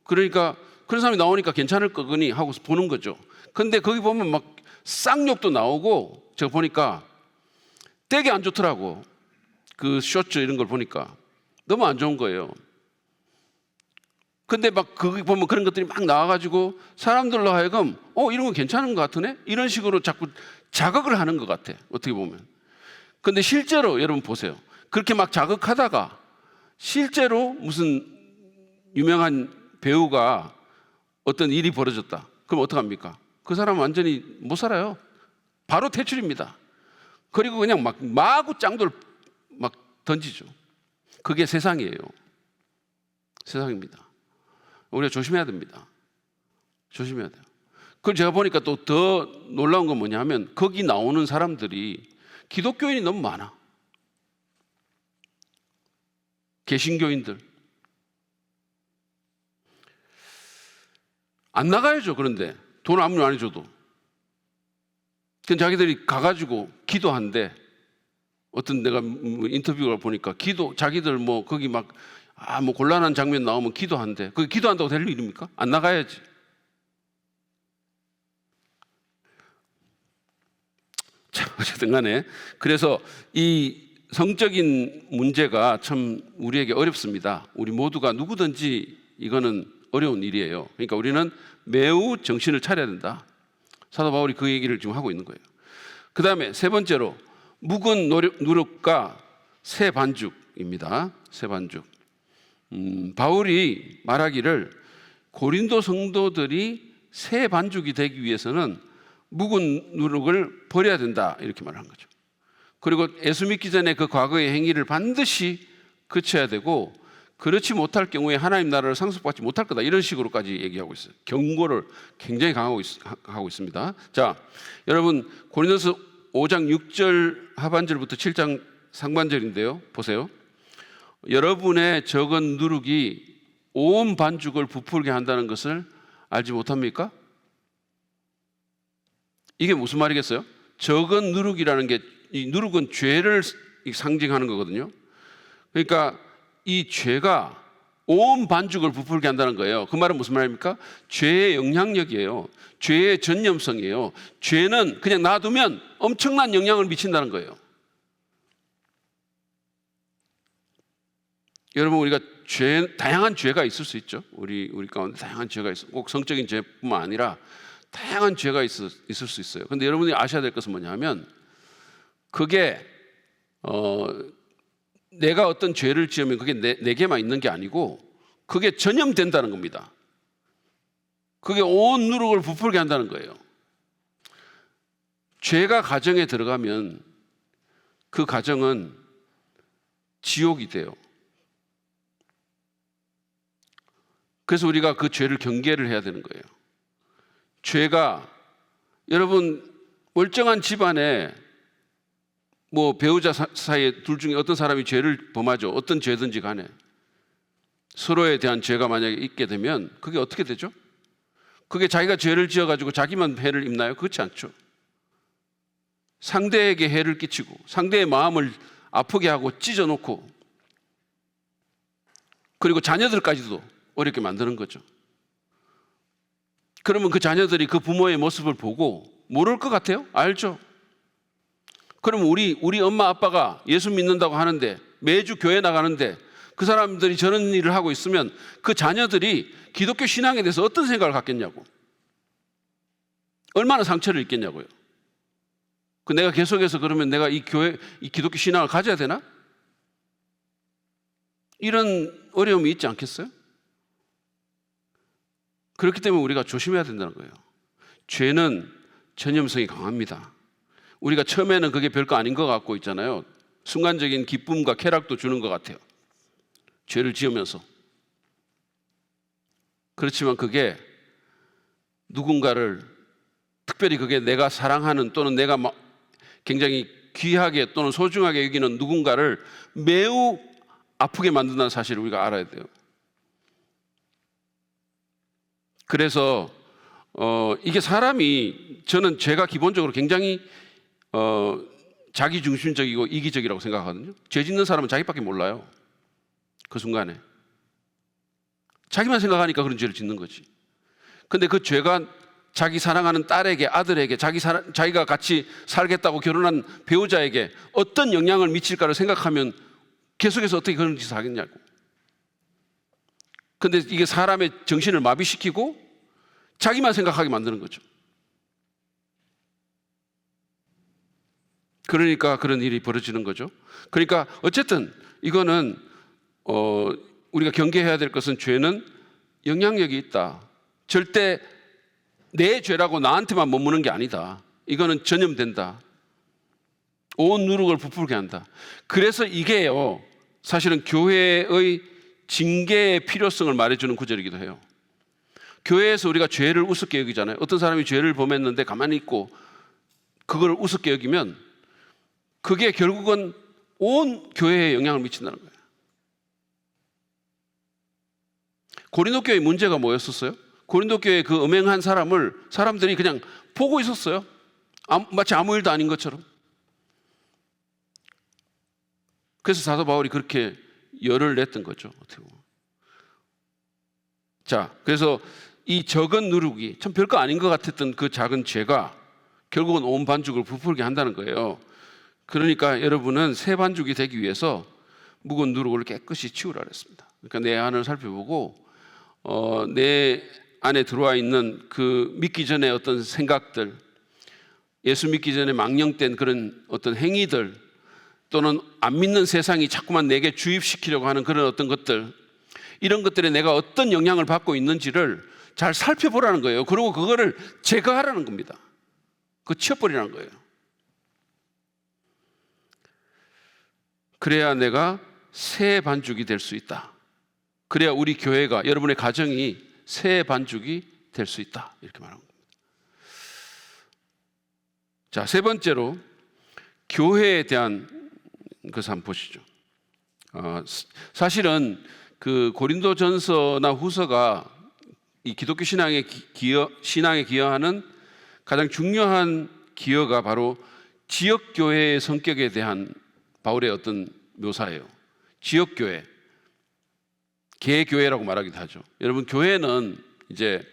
그러니까 그런 사람이 나오니까 괜찮을 거거니 하고 보는 거죠. 근데 거기 보면 막 쌍욕도 나오고, 제가 보니까 되게 안 좋더라고. 쇼츠 이런 걸 보니까 너무 안 좋은 거예요. 근데 막 거기 보면 그런 것들이 막 나와가지고 사람들로 하여금 이런 거 괜찮은 것 같으네? 이런 식으로 자꾸 자극을 하는 것 같아. 어떻게 보면. 근데 실제로 여러분 보세요. 그렇게 막 자극하다가 실제로 무슨 유명한 배우가 어떤 일이 벌어졌다. 그럼 어떡합니까? 그 사람은 완전히 못 살아요. 바로 퇴출입니다. 그리고 그냥 마구 짱돌 막 던지죠. 그게 세상이에요. 세상입니다. 우리가 조심해야 됩니다. 조심해야 돼요. 그걸 제가 보니까 또 더 놀라운 건 뭐냐 하면 거기 나오는 사람들이 기독교인이 너무 많아. 개신교인들. 안 나가야죠. 그런데 돈 아무리 안 해줘도. 그냥 자기들이 가가지고 기도한대. 어떤 내가 인터뷰를 보니까 자기들 거기 곤란한 장면 나오면 기도한대. 그게 기도한다고 될 일입니까? 안 나가야지. 자, 어쨌든 간에 그래서 이 성적인 문제가 참 우리에게 어렵습니다. 우리 모두가 누구든지 이거는 어려운 일이에요. 그러니까 우리는 매우 정신을 차려야 된다. 사도 바울이 그 얘기를 지금 하고 있는 거예요. 그 다음에 세 번째로 묵은 누룩과 새 반죽입니다. 새 반죽. 바울이 말하기를 고린도 성도들이 새 반죽이 되기 위해서는 묵은 누룩을 버려야 된다, 이렇게 말한 거죠. 그리고 예수 믿기 전에 그 과거의 행위를 반드시 그쳐야 되고, 그렇지 못할 경우에 하나님 나라를 상속받지 못할 거다, 이런 식으로까지 얘기하고 있어요. 경고를 굉장히 하고 있습니다. 자, 여러분, 고린도서 5장 6절 하반절부터 7장 상반절인데요, 보세요. 여러분의 적은 누룩이 온 반죽을 부풀게 한다는 것을 알지 못합니까? 이게 무슨 말이겠어요? 적은 누룩이라는 게, 이 누룩은 죄를 상징하는 거거든요. 그러니까 이 죄가 온 반죽을 부풀게 한다는 거예요. 그 말은 무슨 말입니까? 죄의 영향력이에요. 죄의 전념성이에요. 죄는 그냥 놔두면 엄청난 영향을 미친다는 거예요. 여러분, 우리가 다양한 죄가 있을 수 있죠. 우리 가운데 다양한 죄가 있어. 꼭 성적인 죄뿐만 아니라 다양한 죄가 있을 수 있어요. 그런데 여러분이 아셔야 될 것은 뭐냐면, 그게 내가 어떤 죄를 지으면 그게 내게만 있는 게 아니고 그게 전염된다는 겁니다. 그게 온 누룩을 부풀게 한다는 거예요. 죄가 가정에 들어가면 그 가정은 지옥이 돼요. 그래서 우리가 그 죄를 경계를 해야 되는 거예요. 죄가, 여러분, 멀쩡한 집안에 뭐 배우자 사이에 둘 중에 어떤 사람이 죄를 범하죠. 어떤 죄든지 간에 서로에 대한 죄가 만약에 있게 되면 그게 어떻게 되죠? 그게 자기가 죄를 지어가지고 자기만 해를 입나요? 그렇지 않죠. 상대에게 해를 끼치고 상대의 마음을 아프게 하고 찢어놓고, 그리고 자녀들까지도 어렵게 만드는 거죠. 그러면 그 자녀들이 그 부모의 모습을 보고 모를 것 같아요? 알죠? 그러면 우리 엄마 아빠가 예수 믿는다고 하는데, 매주 교회 나가는데 그 사람들이 저런 일을 하고 있으면 그 자녀들이 기독교 신앙에 대해서 어떤 생각을 갖겠냐고. 얼마나 상처를 입겠냐고요. 내가 계속해서 그러면 내가 이 기독교 신앙을 가져야 되나? 이런 어려움이 있지 않겠어요? 그렇기 때문에 우리가 조심해야 된다는 거예요. 죄는 전염성이 강합니다. 우리가 처음에는 그게 별거 아닌 것 같고 있잖아요. 순간적인 기쁨과 쾌락도 주는 것 같아요. 죄를 지으면서. 그렇지만 그게 누군가를, 특별히 그게 내가 사랑하는 또는 내가 굉장히 귀하게 또는 소중하게 여기는 누군가를 매우 아프게 만든다는 사실을 우리가 알아야 돼요. 그래서 이게 사람이, 저는 죄가 기본적으로 굉장히 자기중심적이고 이기적이라고 생각하거든요. 죄 짓는 사람은 자기밖에 몰라요. 그 순간에 자기만 생각하니까 그런 죄를 짓는 거지. 근데 그 죄가 자기 사랑하는 딸에게, 아들에게, 자기가 같이 살겠다고 결혼한 배우자에게 어떤 영향을 미칠까를 생각하면 계속해서 어떻게 그런 짓을 하겠냐고. 근데 이게 사람의 정신을 마비시키고 자기만 생각하게 만드는 거죠. 그러니까 그런 일이 벌어지는 거죠. 그러니까 어쨌든 이거는 우리가 경계해야 될 것은, 죄는 영향력이 있다. 절대 내 죄라고 나한테만 머무는 게 아니다. 이거는 전염된다. 온 누룩을 부풀게 한다. 그래서 이게요, 사실은 교회의 징계의 필요성을 말해주는 구절이기도 해요. 교회에서 우리가 죄를 우습게 여기잖아요. 어떤 사람이 죄를 범했는데 가만히 있고 그걸 우습게 여기면 그게 결국은 온 교회에 영향을 미친다는 거예요. 고린도 교회의 문제가 뭐였었어요? 고린도 교회의 그 음행한 사람들이 그냥 보고 있었어요. 마치 아무 일도 아닌 것처럼. 그래서 사도 바울이 그렇게 열을 냈던 거죠. 어떻게 보면. 자, 그래서 이 적은 누룩이 참 별거 아닌 것 같았던 그 작은 죄가 결국은 온 반죽을 부풀게 한다는 거예요. 그러니까 여러분은 새 반죽이 되기 위해서 묵은 누룩을 깨끗이 치우라 그랬습니다. 그러니까 내 안을 살펴보고 내 안에 들어와 있는 그 믿기 전에 어떤 생각들, 예수 믿기 전에 망령된 그런 어떤 행위들, 또는 안 믿는 세상이 자꾸만 내게 주입시키려고 하는 그런 어떤 것들, 이런 것들에 내가 어떤 영향을 받고 있는지를 잘 살펴보라는 거예요. 그리고 그거를 제거하라는 겁니다. 그거 치워버리라는 거예요. 그래야 내가 새 반죽이 될 수 있다. 그래야 우리 교회가, 여러분의 가정이 새 반죽이 될 수 있다. 이렇게 말하는 겁니다. 자, 세 번째로 교회에 대한 것을 한번 보시죠. 사실은 그 고린도전서나 후서가 이 기독교 신앙에 기여하는 가장 중요한 기여가 바로 지역교회의 성격에 대한 바울의 어떤 묘사예요. 지역교회, 개교회라고 말하기도 하죠. 여러분, 교회는 이제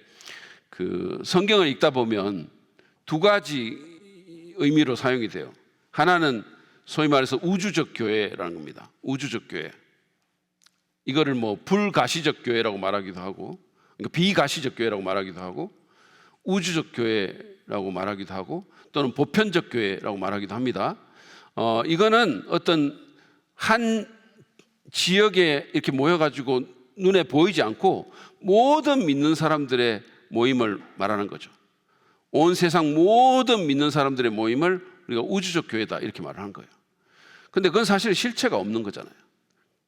그 성경을 읽다 보면 두 가지 의미로 사용이 돼요. 하나는 소위 말해서 우주적 교회라는 겁니다. 우주적 교회. 이거를 뭐 불가시적 교회라고 말하기도 하고, 그러니까 비가시적 교회라고 말하기도 하고, 우주적 교회라고 말하기도 하고, 또는 보편적 교회라고 말하기도 합니다. 이거는 어떤 한 지역에 이렇게 모여가지고 눈에 보이지 않고 모든 믿는 사람들의 모임을 말하는 거죠. 온 세상 모든 믿는 사람들의 모임을 우리가 우주적 교회다 이렇게 말하는 거예요. 근데 그건 사실 실체가 없는 거잖아요.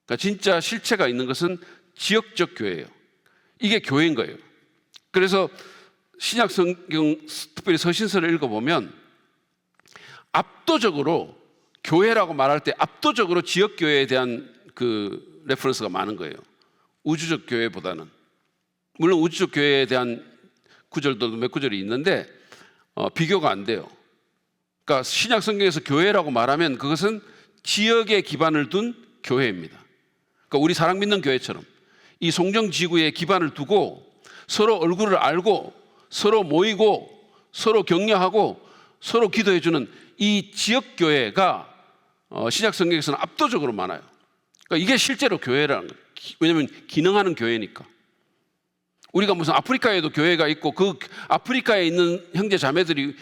그러니까 진짜 실체가 있는 것은 지역적 교회예요. 이게 교회인 거예요. 그래서 신약 성경, 특별히 서신서를 읽어보면 압도적으로 교회라고 말할 때 압도적으로 지역교회에 대한 그 레퍼런스가 많은 거예요. 우주적 교회보다는. 물론 우주적 교회에 대한 구절도 몇 구절이 있는데 비교가 안 돼요. 그러니까 신약 성경에서 교회라고 말하면 그것은 지역에 기반을 둔 교회입니다. 그러니까 우리 사랑 믿는 교회처럼 이 송정지구에 기반을 두고 서로 얼굴을 알고 서로 모이고 서로 격려하고 서로 기도해주는 이 지역교회가 신약 성경에서는 압도적으로 많아요. 그러니까 이게 실제로 교회라는 거예요. 왜냐하면 기능하는 교회니까. 우리가 무슨 아프리카에도 교회가 있고 그 아프리카에 있는 형제 자매들이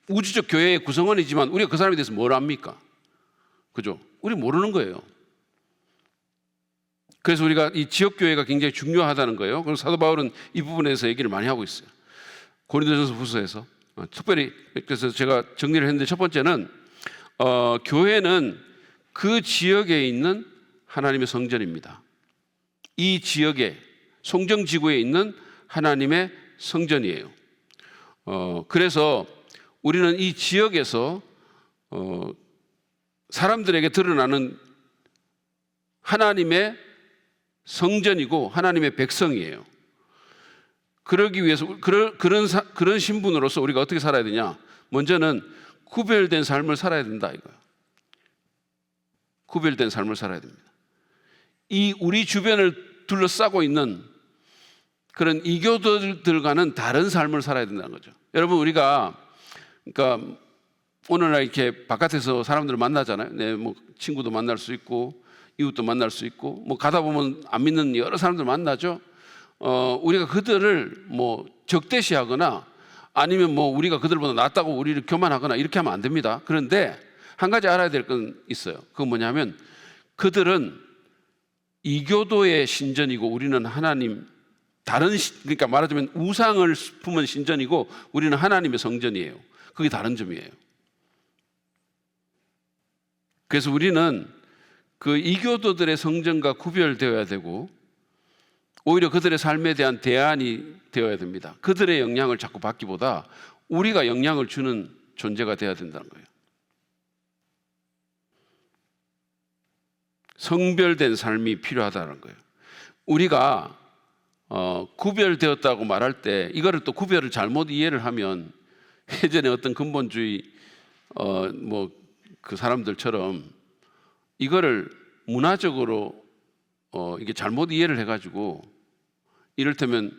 우주적 교회의 구성원이지만 우리가 그 사람에 대해서 뭘 압니까? 그죠? 우리 모르는 거예요. 그래서 우리가 이 지역교회가 굉장히 중요하다는 거예요. 그래서 사도 바울은 이 부분에서 얘기를 많이 하고 있어요. 고린도전서 후서에서. 특별히 그래서 제가 정리를 했는데 첫 번째는 교회는 그 지역에 있는 하나님의 성전입니다. 이 지역에 송정지구에 있는 하나님의 성전이에요. 그래서 우리는 이 지역에서 사람들에게 드러나는 하나님의 성전이고 하나님의 백성이에요. 그러기 위해서 그런 신분으로서 우리가 어떻게 살아야 되냐? 먼저는 구별된 삶을 살아야 된다 이거예요. 구별된 삶을 살아야 됩니다. 이 우리 주변을 둘러싸고 있는 그런 이교도들과는 다른 삶을 살아야 된다는 거죠. 여러분, 우리가 그러니까 오늘날 이렇게 바깥에서 사람들을 만나잖아요. 네, 뭐 친구도 만날 수 있고 이웃도 만날 수 있고 뭐 가다 보면 안 믿는 여러 사람들 만나죠. 우리가 그들을 뭐 적대시하거나 아니면 뭐 우리가 그들보다 낫다고 우리를 교만하거나 이렇게 하면 안 됩니다. 그런데 한 가지 알아야 될 건 있어요. 그건 뭐냐면 그들은 이교도의 신전이고 우리는 하나님 그러니까 말하자면 우상을 품은 신전이고 우리는 하나님의 성전이에요. 그게 다른 점이에요. 그래서 우리는 그 이교도들의 성전과 구별되어야 되고 오히려 그들의 삶에 대한 대안이 되어야 됩니다. 그들의 영향을 자꾸 받기보다 우리가 영향을 주는 존재가 되어야 된다는 거예요. 성별된 삶이 필요하다는 거예요. 우리가 구별되었다고 말할 때 이거를 또 구별을 잘못 이해를 하면 예전에 어떤 근본주의 뭐 그 사람들처럼 이거를 문화적으로 이게 잘못 이해를 해가지고 이를테면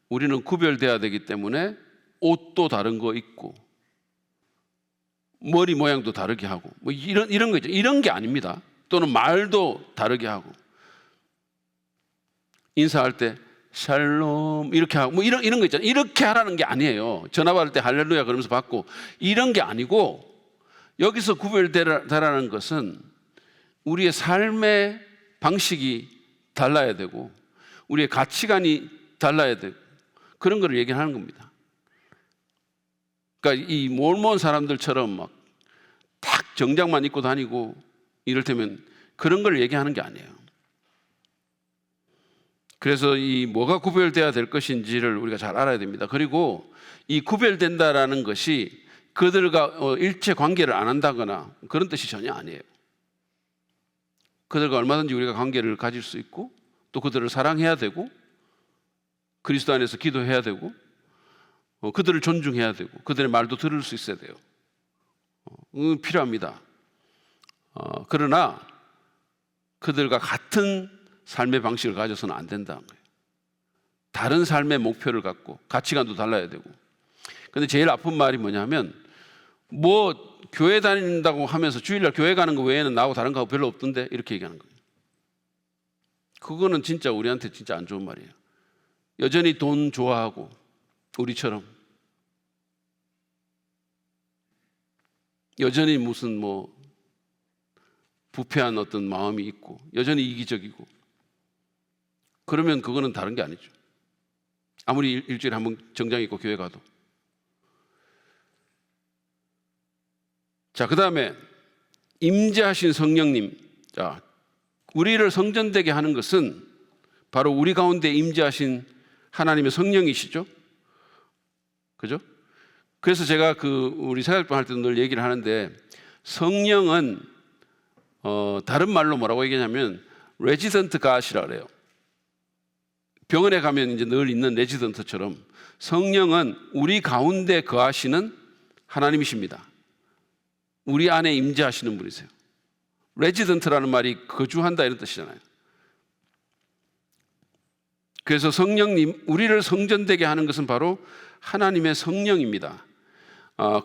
우리는 구별돼야 되기 때문에 옷도 다른 거 입고 머리 모양도 다르게 하고 뭐 이런 거 있죠. 이런 게 아닙니다. 또는 말도 다르게 하고 인사할 때 샬롬 이렇게 하고 뭐 이런 거 있잖아요. 이렇게 하라는 게 아니에요. 전화 받을 때 할렐루야 그러면서 받고 이런 게 아니고 여기서 구별되라는 것은 우리의 삶의 방식이 달라야 되고 우리의 가치관이 달라야 되고 그런 걸 얘기하는 겁니다. 그러니까 이 몰몬 사람들처럼 막 딱 정장만 입고 다니고 이를테면 그런 걸 얘기하는 게 아니에요. 그래서 이 뭐가 구별돼야 될 것인지를 우리가 잘 알아야 됩니다. 그리고 이 구별된다라는 것이 그들과 일체 관계를 안 한다거나 그런 뜻이 전혀 아니에요. 그들과 얼마든지 우리가 관계를 가질 수 있고 또 그들을 사랑해야 되고 그리스도 안에서 기도해야 되고 그들을 존중해야 되고 그들의 말도 들을 수 있어야 돼요. 필요합니다. 그러나 그들과 같은 삶의 방식을 가져서는 안 된다는 거예요. 다른 삶의 목표를 갖고 가치관도 달라야 되고. 근데 제일 아픈 말이 뭐냐면 뭐 교회 다닌다고 하면서 주일날 교회 가는 거 외에는 나하고 다른 거 별로 없던데 이렇게 얘기하는 거예요. 그거는 진짜 우리한테 진짜 안 좋은 말이에요. 여전히 돈 좋아하고 우리처럼 여전히 무슨 뭐 부패한 어떤 마음이 있고 여전히 이기적이고 그러면 그거는 다른 게 아니죠. 아무리 일주일에 한 번 정장 입고 교회 가도. 자, 그 다음에 임재하신 성령님. 자, 우리를 성전되게 하는 것은 바로 우리 가운데 임재하신 하나님의 성령이시죠. 그죠? 그래서 제가 우리 생활병 할 때도 늘 얘기를 하는데 성령은 다른 말로 뭐라고 얘기하냐면 레지던트 갓이라 그래요. 병원에 가면 이제 늘 있는 레지던트처럼 성령은 우리 가운데 거하시는 하나님이십니다. 우리 안에 임재하시는 분이세요. 레지던트라는 말이 거주한다 이런 뜻이잖아요. 그래서 성령님, 우리를 성전되게 하는 것은 바로 하나님의 성령입니다.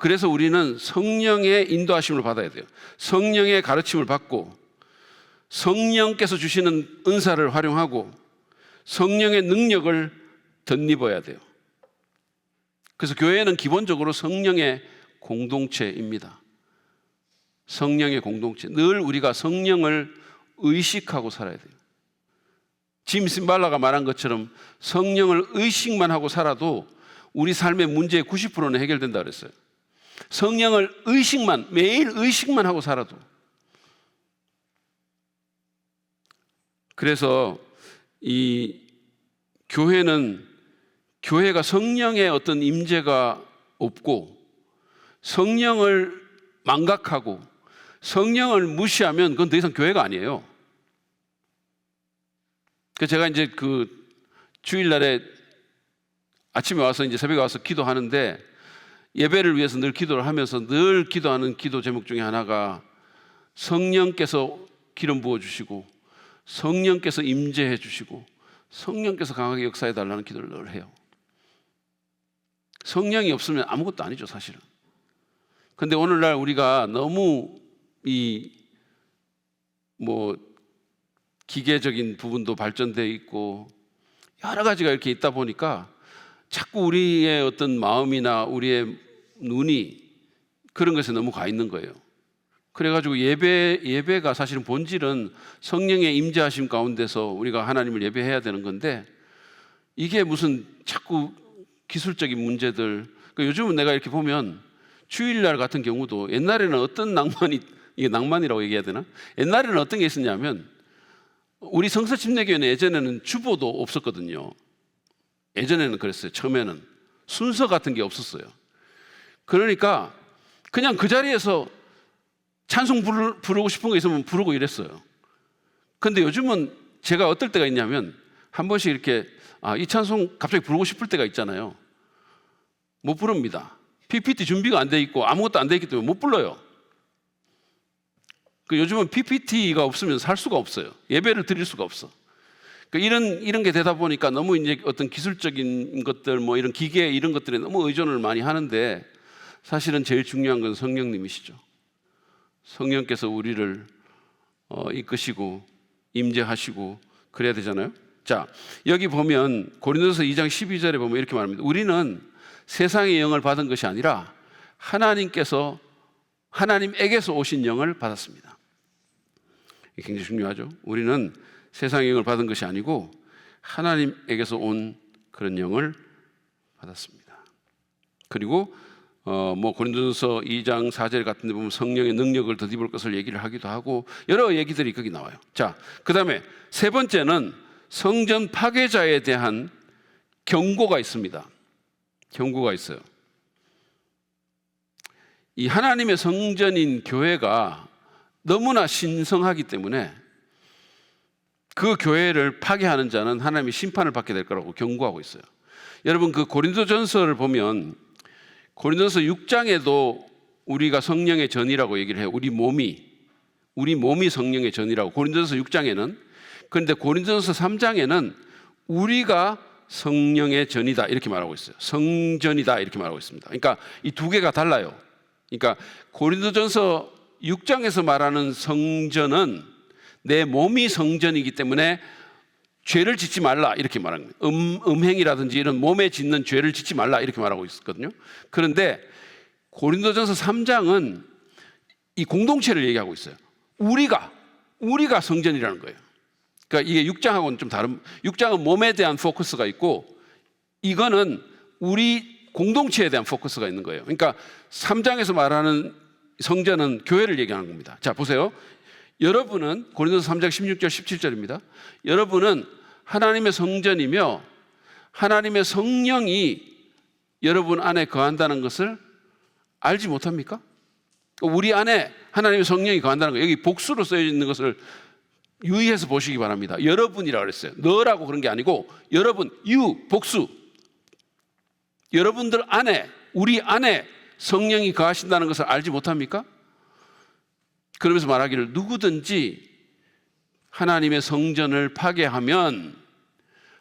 그래서 우리는 성령의 인도하심을 받아야 돼요. 성령의 가르침을 받고 성령께서 주시는 은사를 활용하고 성령의 능력을 덧입어야 돼요. 그래서 교회는 기본적으로 성령의 공동체입니다. 성령의 공동체. 늘 우리가 성령을 의식하고 살아야 돼요. 짐 심발라가 말한 것처럼 성령을 의식만 하고 살아도 우리 삶의 문제의 90%는 해결된다 그랬어요. 성령을 매일 의식만 하고 살아도. 그래서 이 교회가 성령의 어떤 임재가 없고 성령을 망각하고 성령을 무시하면 그건 더 이상 교회가 아니에요. 그래서 제가 이제 주일날에 아침에 와서 이제 새벽에 와서 기도하는데 예배를 위해서 늘 기도를 하면서 늘 기도하는 기도 제목 중에 하나가 성령께서 기름 부어주시고 성령께서 임재해 주시고 성령께서 강하게 역사해 달라는 기도를 늘 해요. 성령이 없으면 아무것도 아니죠, 사실은. 그런데 오늘날 우리가 너무 기계적인 부분도 발전되어 있고 여러 가지가 이렇게 있다 보니까 자꾸 우리의 어떤 마음이나 우리의 눈이 그런 것에 너무 가 있는 거예요. 그래가지고 예배가 사실은 본질은 성령의 임재하심 가운데서 우리가 하나님을 예배해야 되는 건데 이게 무슨 자꾸 기술적인 문제들. 그러니까 요즘은 내가 이렇게 보면 주일날 같은 경우도 옛날에는 어떤 이게 낭만이라고 얘기해야 되나? 옛날에는 어떤 게 있었냐면 우리 성서침례교회는 예전에는 주보도 없었거든요. 예전에는 그랬어요. 처음에는 순서 같은 게 없었어요. 그러니까 그냥 그 자리에서 찬송 부르고 싶은 거 있으면 부르고 이랬어요. 근데 요즘은 제가 어떨 때가 있냐면 한 번씩 이렇게 이 찬송 갑자기 부르고 싶을 때가 있잖아요. 못 부릅니다. PPT 준비가 안 돼 있고 아무것도 안 돼 있기 때문에 못 불러요. 요즘은 PPT가 없으면 살 수가 없어요. 예배를 드릴 수가 없어. 이런 게 되다 보니까 너무 이제 어떤 기술적인 것들, 이런 기계 이런 것들에 너무 의존을 많이 하는데 사실은 제일 중요한 건 성령님이시죠. 성령께서 우리를 이끄시고 임재하시고 그래야 되잖아요. 자, 여기 보면 고린도서 2장 12절에 보면 이렇게 말합니다. 우리는 세상의 영을 받은 것이 아니라 하나님에게서 오신 영을 받았습니다. 이게 굉장히 중요하죠. 우리는 세상의 영을 받은 것이 아니고 하나님에게서 온 그런 영을 받았습니다. 그리고 고린도전서 2장 4절 같은 데 보면 성령의 능력을 덧입을 것을 얘기를 하기도 하고 여러 얘기들이 거기 나와요. 자, 그다음에 세 번째는 성전 파괴자에 대한 경고가 있습니다. 경고가 있어요. 이 하나님의 성전인 교회가 너무나 신성하기 때문에 그 교회를 파괴하는 자는 하나님의 심판을 받게 될 거라고 경고하고 있어요. 여러분, 그 고린도전서를 보면 고린도전서 6장에도 우리가 성령의 전이라고 얘기를 해요. 우리 몸이 성령의 전이라고 고린도전서 6장에는. 그런데 고린도전서 3장에는 우리가 성령의 전이다 이렇게 말하고 있어요. 성전이다 이렇게 말하고 있습니다. 그러니까 이 두 개가 달라요. 그러니까 고린도전서 6장에서 말하는 성전은 내 몸이 성전이기 때문에 죄를 짓지 말라 이렇게 말하는 거예요. 음행이라든지 이런 몸에 짓는 죄를 짓지 말라 이렇게 말하고 있거든요. 그런데 고린도전서 3장은 이 공동체를 얘기하고 있어요. 우리가 성전이라는 거예요. 그러니까 이게 6장하고는 좀 다른, 6장은 몸에 대한 포커스가 있고 이거는 우리 공동체에 대한 포커스가 있는 거예요. 그러니까 3장에서 말하는 성전은 교회를 얘기하는 겁니다. 자, 보세요. 여러분은 고린도서 3장 16절 17절입니다. 여러분은 하나님의 성전이며 하나님의 성령이 여러분 안에 거한다는 것을 알지 못합니까? 우리 안에 하나님의 성령이 거한다는 거, 여기 복수로 쓰여 있는 것을 유의해서 보시기 바랍니다. 여러분이라고 그랬어요. 너라고 그런 게 아니고 여러분, 복수. 여러분들 안에, 우리 안에 성령이 거하신다는 것을 알지 못합니까? 그러면서 말하기를 누구든지 하나님의 성전을 파괴하면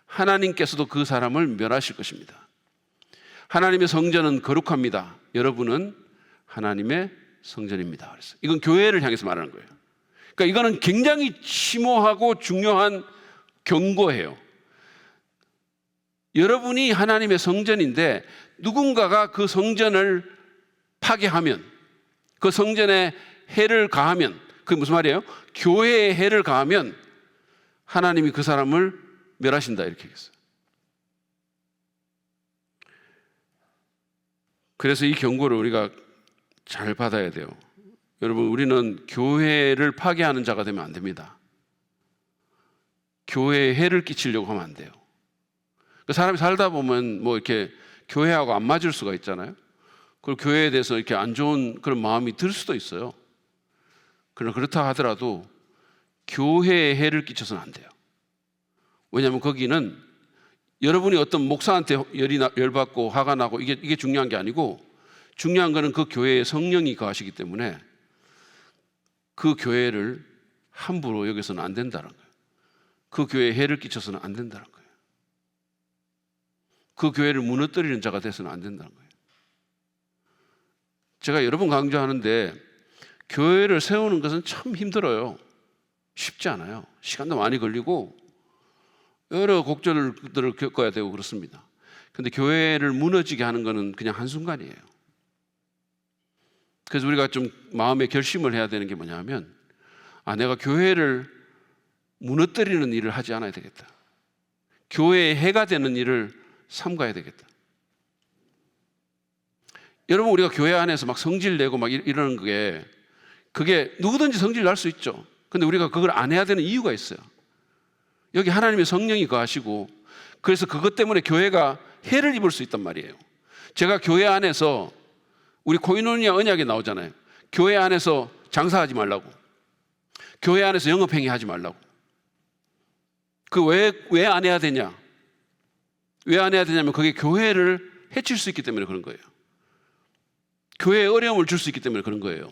하나님께서도 그 사람을 멸하실 것입니다. 하나님의 성전은 거룩합니다. 여러분은 하나님의 성전입니다. 그래서 이건 교회를 향해서 말하는 거예요. 그러니까 이거는 굉장히 심오하고 중요한 경고예요. 여러분이 하나님의 성전인데 누군가가 그 성전을 파괴하면, 그 성전에 해를 가하면, 그게 무슨 말이에요? 교회에 해를 가하면 하나님이 그 사람을 멸하신다 이렇게 얘기했어요. 그래서 이 경고를 우리가 잘 받아야 돼요. 여러분, 우리는 교회를 파괴하는 자가 되면 안 됩니다. 교회에 해를 끼치려고 하면 안 돼요. 사람이 살다 보면 뭐 이렇게 교회하고 안 맞을 수가 있잖아요. 그리고 교회에 대해서 이렇게 안 좋은 그런 마음이 들 수도 있어요. 그러나 그렇다 하더라도 교회에 해를 끼쳐서는 안 돼요. 왜냐하면 거기는 여러분이 어떤 목사한테 열받고 화가 나고 이게 중요한 게 아니고 중요한 거는 그 교회에 성령이 거하시기 때문에 그 교회를 함부로 여기서는 안 된다는 거예요. 그 교회에 해를 끼쳐서는 안 된다는 거예요. 그 교회를 무너뜨리는 자가 돼서는 안 된다는 거예요. 제가 여러 번 강조하는데 교회를 세우는 것은 참 힘들어요. 쉽지 않아요. 시간도 많이 걸리고 여러 곡절들을 겪어야 되고 그렇습니다. 그런데 교회를 무너지게 하는 것은 그냥 한순간이에요. 그래서 우리가 좀 마음의 결심을 해야 되는 게 뭐냐면 내가 교회를 무너뜨리는 일을 하지 않아야 되겠다. 교회에 해가 되는 일을 삼가야 되겠다. 여러분, 우리가 교회 안에서 막 성질내고 막 이러는 그게 누구든지 성질 날 수 있죠. 근데 우리가 그걸 안 해야 되는 이유가 있어요. 여기 하나님의 성령이 거하시고 그래서 그것 때문에 교회가 해를 입을 수 있단 말이에요. 제가 교회 안에서 우리 코이노니아 언약에 나오잖아요. 교회 안에서 장사하지 말라고, 교회 안에서 영업행위 하지 말라고. 그 왜 안 해야 되냐? 왜 안 해야 되냐면 그게 교회를 해칠 수 있기 때문에 그런 거예요. 교회에 어려움을 줄 수 있기 때문에 그런 거예요.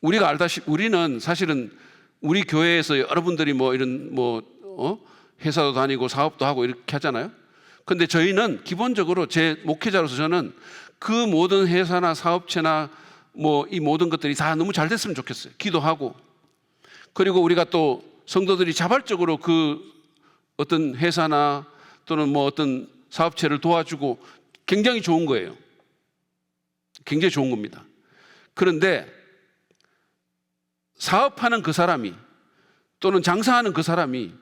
우리가 알다시피 우리는 사실은 우리 교회에서 여러분들이 회사도 다니고 사업도 하고 이렇게 하잖아요. 근데 저희는 기본적으로 제 목회자로서 저는 그 모든 회사나 사업체나 이 모든 것들이 다 너무 잘 됐으면 좋겠어요. 기도하고. 그리고 우리가 또 성도들이 자발적으로 그 어떤 회사나 또는 어떤 사업체를 도와주고 굉장히 좋은 거예요. 굉장히 좋은 겁니다. 그런데 사업하는 그 사람이 또는 장사하는 그 사람이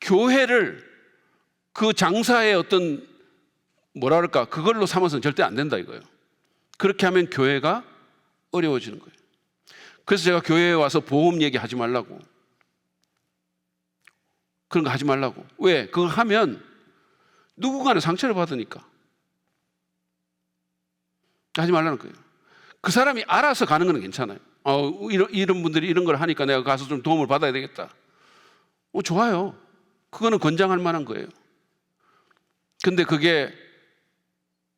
교회를 그 장사의 어떤 뭐라 그럴까 그걸로 삼아서는 절대 안 된다 이거예요. 그렇게 하면 교회가 어려워지는 거예요. 그래서 제가 교회에 와서 보험 얘기하지 말라고, 그런 거 하지 말라고. 왜? 그걸 하면 누군가는 상처를 받으니까 하지 말라는 거예요. 그 사람이 알아서 가는 건 괜찮아요. 이런 분들이 이런 걸 하니까 내가 가서 좀 도움을 받아야 되겠다. 좋아요. 그거는 권장할 만한 거예요. 근데 그게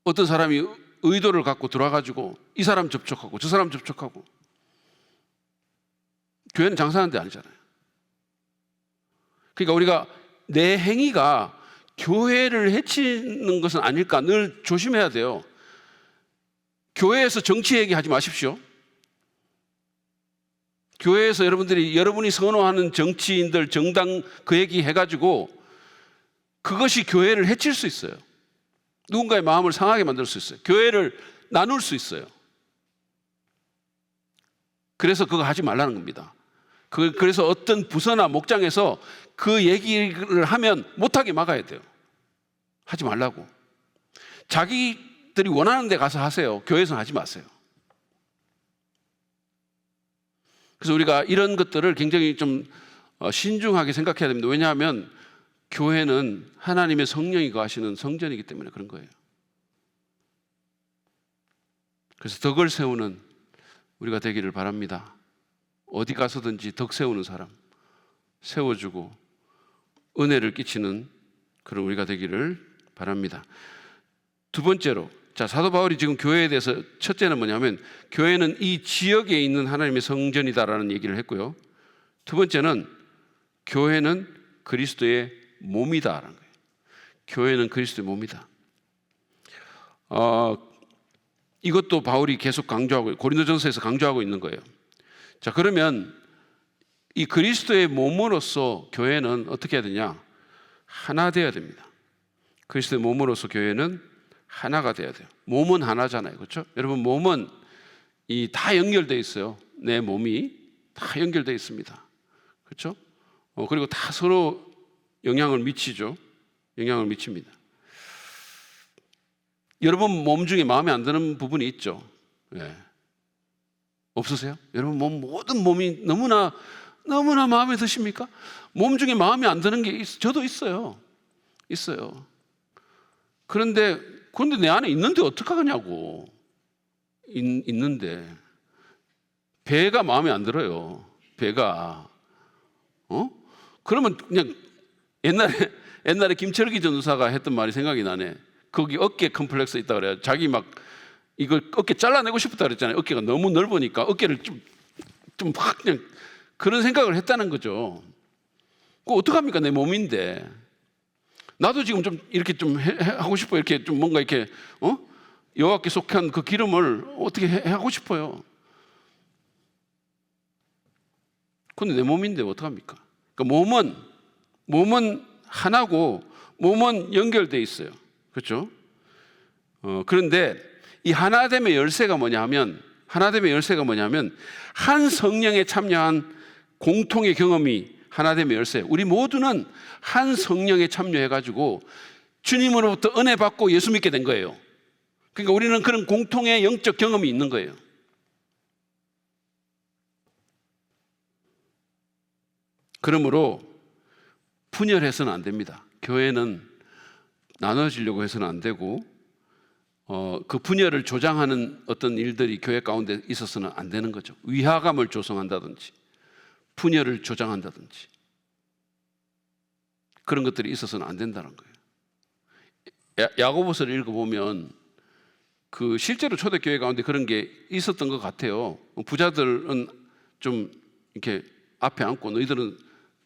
어떤 사람이 의도를 갖고 들어와가지고 이 사람 접촉하고 저 사람 접촉하고, 교회는 장사하는 데 아니잖아요. 그러니까 우리가 내 행위가 교회를 해치는 것은 아닐까 늘 조심해야 돼요. 교회에서 정치 얘기하지 마십시오. 교회에서 여러분이 선호하는 정치인들, 정당 그 얘기 해가지고 그것이 교회를 해칠 수 있어요. 누군가의 마음을 상하게 만들 수 있어요. 교회를 나눌 수 있어요. 그래서 그거 하지 말라는 겁니다. 그래서 어떤 부서나 목장에서 그 얘기를 하면 못하게 막아야 돼요. 하지 말라고. 자기들이 원하는 데 가서 하세요. 교회에서는 하지 마세요. 그래서 우리가 이런 것들을 굉장히 좀 신중하게 생각해야 됩니다. 왜냐하면 교회는 하나님의 성령이 거하시는 성전이기 때문에 그런 거예요. 그래서 덕을 세우는 우리가 되기를 바랍니다. 어디 가서든지 덕 세우는 사람 세워주고 은혜를 끼치는 그런 우리가 되기를 바랍니다. 두 번째로, 사도 바울이 지금 교회에 대해서 첫째는 뭐냐면 교회는 이 지역에 있는 하나님의 성전이다라는 얘기를 했고요. 두 번째는 교회는 그리스도의 몸이다라는 거예요. 교회는 그리스도의 몸이다. 이것도 바울이 계속 강조하고 고린도전서에서 강조하고 있는 거예요. 자, 그러면 이 그리스도의 몸으로서 교회는 어떻게 해야 되냐? 하나 되어야 됩니다. 그리스도의 몸으로서 교회는 하나가 돼야 돼요. 몸은 하나잖아요. 그렇죠? 여러분, 몸은 다 연결되어 있어요. 내 몸이 다 연결되어 있습니다. 그렇죠? 그리고 다 서로 영향을 미치죠. 영향을 미칩니다. 여러분 몸 중에 마음에 안 드는 부분이 있죠? 네. 없으세요? 여러분 모든 몸이 너무나 마음에 드십니까? 몸 중에 마음에 안 드는 게 저도 있어요. 그런데 내 안에 있는데 어떡하냐고. 있는데 배가 마음에 안 들어요. 배가. 그러면 그냥 옛날에 김철기 전도사가 했던 말이 생각이 나네. 거기 어깨 컴플렉스 있다 그래요. 자기 막 이걸 어깨 잘라내고 싶었다 그랬잖아요. 어깨가 너무 넓으니까 어깨를 좀 확 그냥 그런 생각을 했다는 거죠. 그거 어떡합니까? 내 몸인데. 나도 지금 좀 이렇게 좀 하고 싶어요. 이렇게 좀 뭔가 이렇게 여호와께 속한 그 기름을 어떻게 하고 싶어요. 근데 내 몸인데 어떡합니까? 그러니까 몸은 하나고 몸은 연결되어 있어요. 그렇죠? 그런데 이 하나됨의 열쇠가 뭐냐면 한 성령에 참여한 공통의 경험이 하나됨의 열쇠. 우리 모두는 한 성령에 참여해가지고 주님으로부터 은혜 받고 예수 믿게 된 거예요. 그러니까 우리는 그런 공통의 영적 경험이 있는 거예요. 그러므로 분열해서는 안 됩니다. 교회는 나눠지려고 해서는 안 되고 그 분열을 조장하는 어떤 일들이 교회 가운데 있어서는 안 되는 거죠. 위화감을 조성한다든지 분열을 조장한다든지 그런 것들이 있어서는 안 된다는 거예요. 야고보서를 읽어보면 그 실제로 초대교회 가운데 그런 게 있었던 것 같아요. 부자들은 좀 이렇게 앞에 앉고 너희들은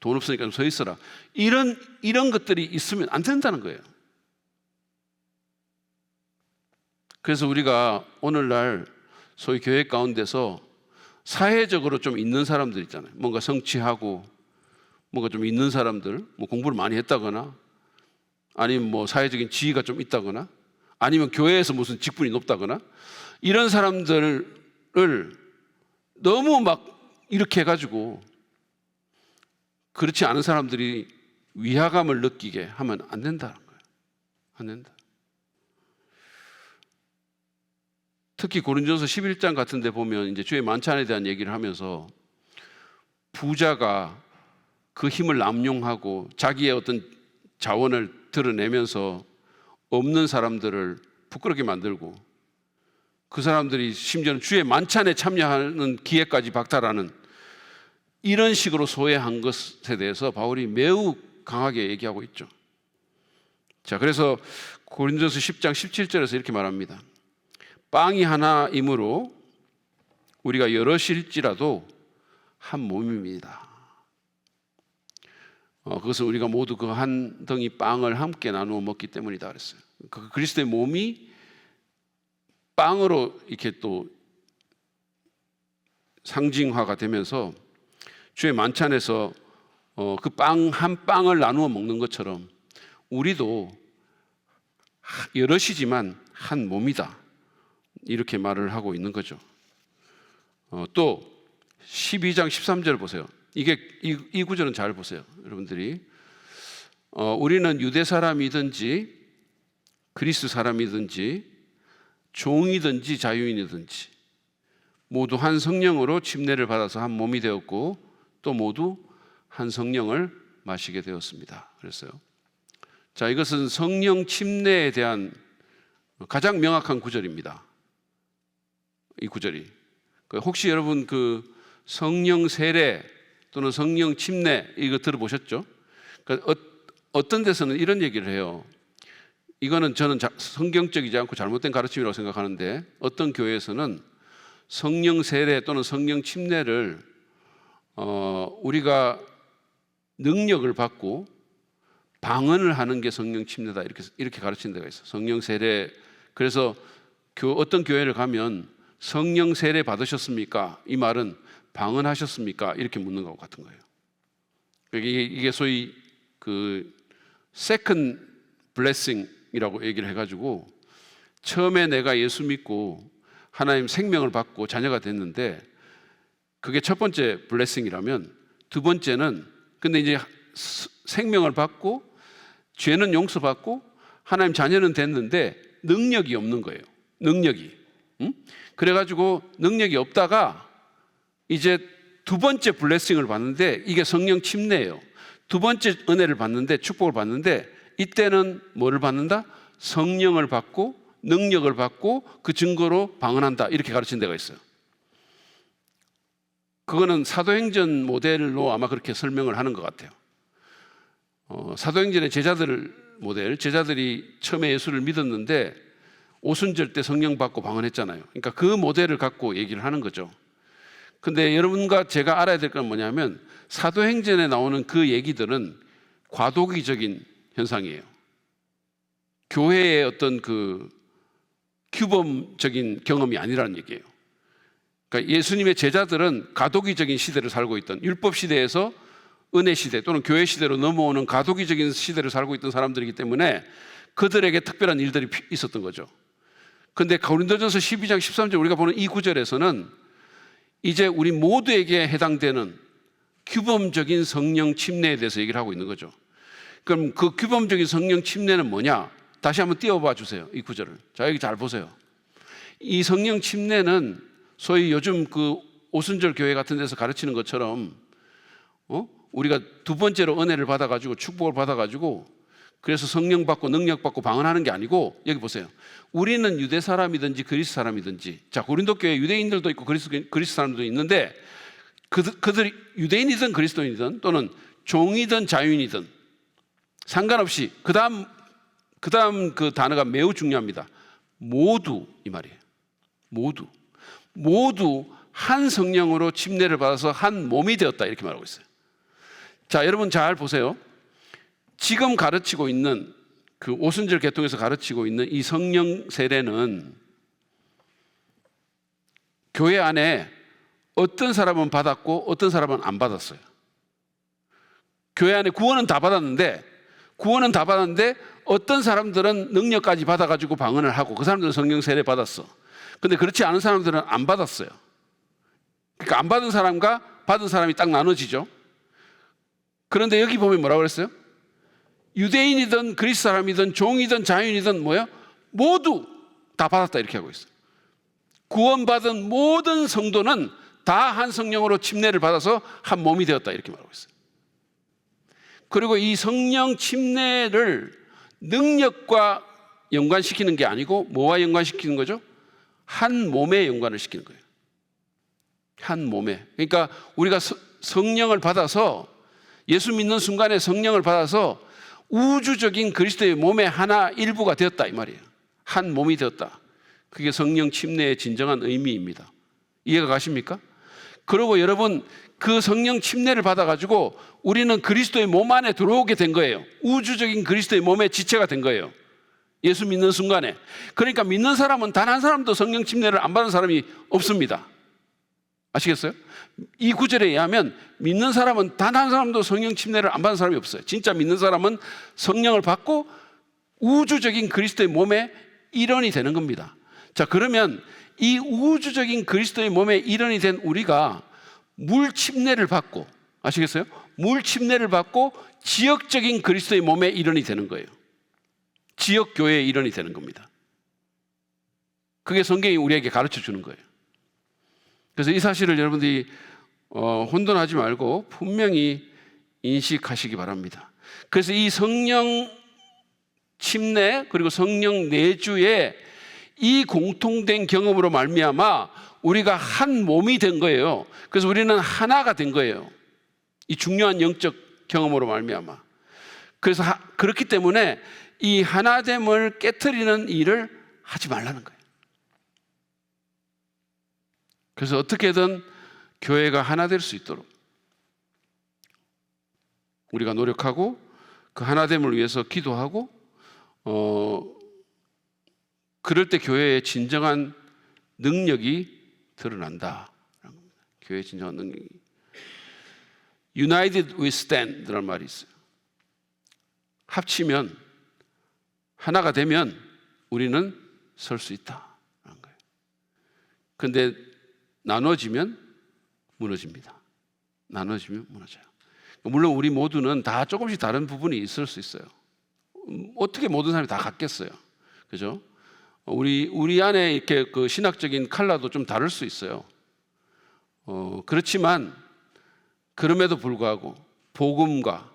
돈 없으니까 좀 서 있어라. 이런 것들이 있으면 안 된다는 거예요. 그래서 우리가 오늘날 소위 교회 가운데서 사회적으로 좀 있는 사람들 있잖아요. 뭔가 성취하고 뭔가 좀 있는 사람들, 뭐 공부를 많이 했다거나 아니면 뭐 사회적인 지위가 좀 있다거나 아니면 교회에서 무슨 직분이 높다거나 이런 사람들을 너무 막 이렇게 해가지고 그렇지 않은 사람들이 위화감을 느끼게 하면 안 된다는 거예요. 안 된다. 특히 고린도전서 11장 같은 데 보면 이제 주의 만찬에 대한 얘기를 하면서 부자가 그 힘을 남용하고 자기의 어떤 자원을 드러내면서 없는 사람들을 부끄럽게 만들고 그 사람들이 심지어는 주의 만찬에 참여하는 기회까지 박탈하는 이런 식으로 소외한 것에 대해서 바울이 매우 강하게 얘기하고 있죠. 자, 그래서 고린도전서 10장 17절에서 이렇게 말합니다. 빵이 하나이므로 우리가 여럿일지라도 한 몸입니다. 그것은 우리가 모두 그 한 덩이 빵을 함께 나누어 먹기 때문이다 그랬어요. 그 그리스도의 몸이 빵으로 이렇게 또 상징화가 되면서 주의 만찬에서 그 빵 한 빵을 나누어 먹는 것처럼 우리도 여럿이지만 한 몸이다. 이렇게 말을 하고 있는 거죠. 또 12장 13절 보세요. 이 구절은 잘 보세요. 여러분들이 우리는 유대 사람이든지 그리스 사람이든지 종이든지 자유인이든지 모두 한 성령으로 침례를 받아서 한 몸이 되었고 또 모두 한 성령을 마시게 되었습니다. 그랬어요. 자, 이것은 성령 침례에 대한 가장 명확한 구절입니다. 이 구절이 혹시 여러분 그 성령 세례 또는 성령 침례 이거 들어보셨죠? 그러니까 어떤 데서는 이런 얘기를 해요. 이거는 저는 성경적이지 않고 잘못된 가르침이라고 생각하는데 어떤 교회에서는 성령 세례 또는 성령 침례를 우리가 능력을 받고 방언을 하는 게 성령 침례다 이렇게 가르치는 데가 있어요. 성령 세례. 그래서 어떤 교회를 가면 성령 세례 받으셨습니까? 이 말은 방언하셨습니까? 이렇게 묻는 것 같은 거예요. 이게 소위 그 second blessing이라고 얘기를 해가지고 처음에 내가 예수 믿고 하나님 생명을 받고 자녀가 됐는데 그게 첫 번째 blessing이라면 두 번째는 근데 이제 생명을 받고 죄는 용서받고 하나님 자녀는 됐는데 능력이 없는 거예요. 능력이. 그래가지고 능력이 없다가 이제 두 번째 블레싱을 받는데 이게 성령 침례예요. 두 번째 은혜를 받는데 축복을 받는데 이때는 뭐를 받는다? 성령을 받고 능력을 받고 그 증거로 방언한다 이렇게 가르친 데가 있어요. 그거는 사도행전 모델로 아마 그렇게 설명을 하는 것 같아요. 사도행전의 제자들이 처음에 예수를 믿었는데 오순절 때 성령 받고 방언했잖아요. 그러니까 그 모델을 갖고 얘기를 하는 거죠. 근데 여러분과 제가 알아야 될 건 뭐냐면 사도행전에 나오는 그 얘기들은 과도기적인 현상이에요. 교회의 어떤 그 규범적인 경험이 아니라는 얘기예요. 그러니까 예수님의 제자들은 가도기적인 시대를 살고 있던 율법 시대에서 은혜 시대 또는 교회 시대로 넘어오는 가도기적인 시대를 살고 있던 사람들이기 때문에 그들에게 특별한 일들이 있었던 거죠. 근데 고린도전서 12장 13절 우리가 보는 이 구절에서는 이제 우리 모두에게 해당되는 규범적인 성령 침례에 대해서 얘기를 하고 있는 거죠. 그럼 그 규범적인 성령 침례는 뭐냐? 다시 한번 띄워봐 주세요. 이 구절을. 자, 여기 잘 보세요. 이 성령 침례는 소위 요즘 그 오순절 교회 같은 데서 가르치는 것처럼 우리가 두 번째로 은혜를 받아가지고 축복을 받아가지고 그래서 성령 받고 능력 받고 방언하는 게 아니고 여기 보세요. 우리는 유대 사람이든지 그리스 사람이든지 자 고린도 교회 유대인들도 있고 그리스 사람들도 있는데 그들이 유대인이든 그리스도인이든 또는 종이든 자유인이든 상관없이 그다음 그 단어가 매우 중요합니다. 모두 이 말이에요. 모두 한 성령으로 침례를 받아서 한 몸이 되었다 이렇게 말하고 있어요. 자, 여러분 잘 보세요. 지금 가르치고 있는 그 오순절 계통에서 가르치고 있는 이 성령 세례는 교회 안에 어떤 사람은 받았고 어떤 사람은 안 받았어요. 교회 안에 구원은 다 받았는데 어떤 사람들은 능력까지 받아가지고 방언을 하고 그 사람들은 성령 세례 받았어. 근데 그렇지 않은 사람들은 안 받았어요. 그러니까 안 받은 사람과 받은 사람이 딱 나눠지죠. 그런데 여기 보면 뭐라고 그랬어요? 유대인이든 그리스 사람이든 종이든 자유인이든 뭐야? 모두 다 받았다 이렇게 하고 있어요. 구원받은 모든 성도는 다 한 성령으로 침례를 받아서 한 몸이 되었다 이렇게 말하고 있어요. 그리고 이 성령 침례를 능력과 연관시키는 게 아니고 뭐와 연관시키는 거죠? 한 몸에 연관을 시키는 거예요. 한 몸에. 그러니까 우리가 성령을 받아서, 예수 믿는 순간에 성령을 받아서 우주적인 그리스도의 몸의 하나 일부가 되었다 이 말이에요. 한 몸이 되었다. 그게 성령 침례의 진정한 의미입니다. 이해가 가십니까? 그리고 여러분, 그 성령 침례를 받아가지고 우리는 그리스도의 몸 안에 들어오게 된 거예요. 우주적인 그리스도의 몸의 지체가 된 거예요. 예수 믿는 순간에. 그러니까 믿는 사람은 단 한 사람도 성령 침례를 안 받은 사람이 없습니다. 아시겠어요? 이 구절에 의하면 믿는 사람은 단 한 사람도 성령 침례를 안 받은 사람이 없어요. 진짜 믿는 사람은 성령을 받고 우주적인 그리스도의 몸의 일원이 되는 겁니다. 자, 그러면 이 우주적인 그리스도의 몸의 일원이 된 우리가 물 침례를 받고, 아시겠어요? 물 침례를 받고 지역적인 그리스도의 몸의 일원이 되는 거예요. 지역 교회의 일원이 되는 겁니다. 그게 성경이 우리에게 가르쳐 주는 거예요. 그래서 이 사실을 여러분들이 혼돈하지 말고 분명히 인식하시기 바랍니다. 그래서 이 성령 침례 그리고 성령 내주의 이 공통된 경험으로 말미암아 우리가 한 몸이 된 거예요. 그래서 우리는 하나가 된 거예요. 이 중요한 영적 경험으로 말미암아. 그래서 그렇기 때문에 이 하나됨을 깨트리는 일을 하지 말라는 거예요. 그래서 어떻게든 교회가 하나 될 수 있도록 우리가 노력하고 그 하나됨을 위해서 기도하고 그럴 때 교회의 진정한 능력이 드러난다. 교회의 진정한 능력이. United we stand 라는 말이 있어요. 합치면, 하나가 되면 우리는 설 수 있다. 라는 거예요. 그런데 나눠지면 무너집니다. 나눠지면 무너져요. 물론 우리 모두는 다 조금씩 다른 부분이 있을 수 있어요. 어떻게 모든 사람이 다 같겠어요? 그죠? 우리 안에 이렇게 그 신학적인 컬러도 좀 다를 수 있어요. 그렇지만 그럼에도 불구하고 복음과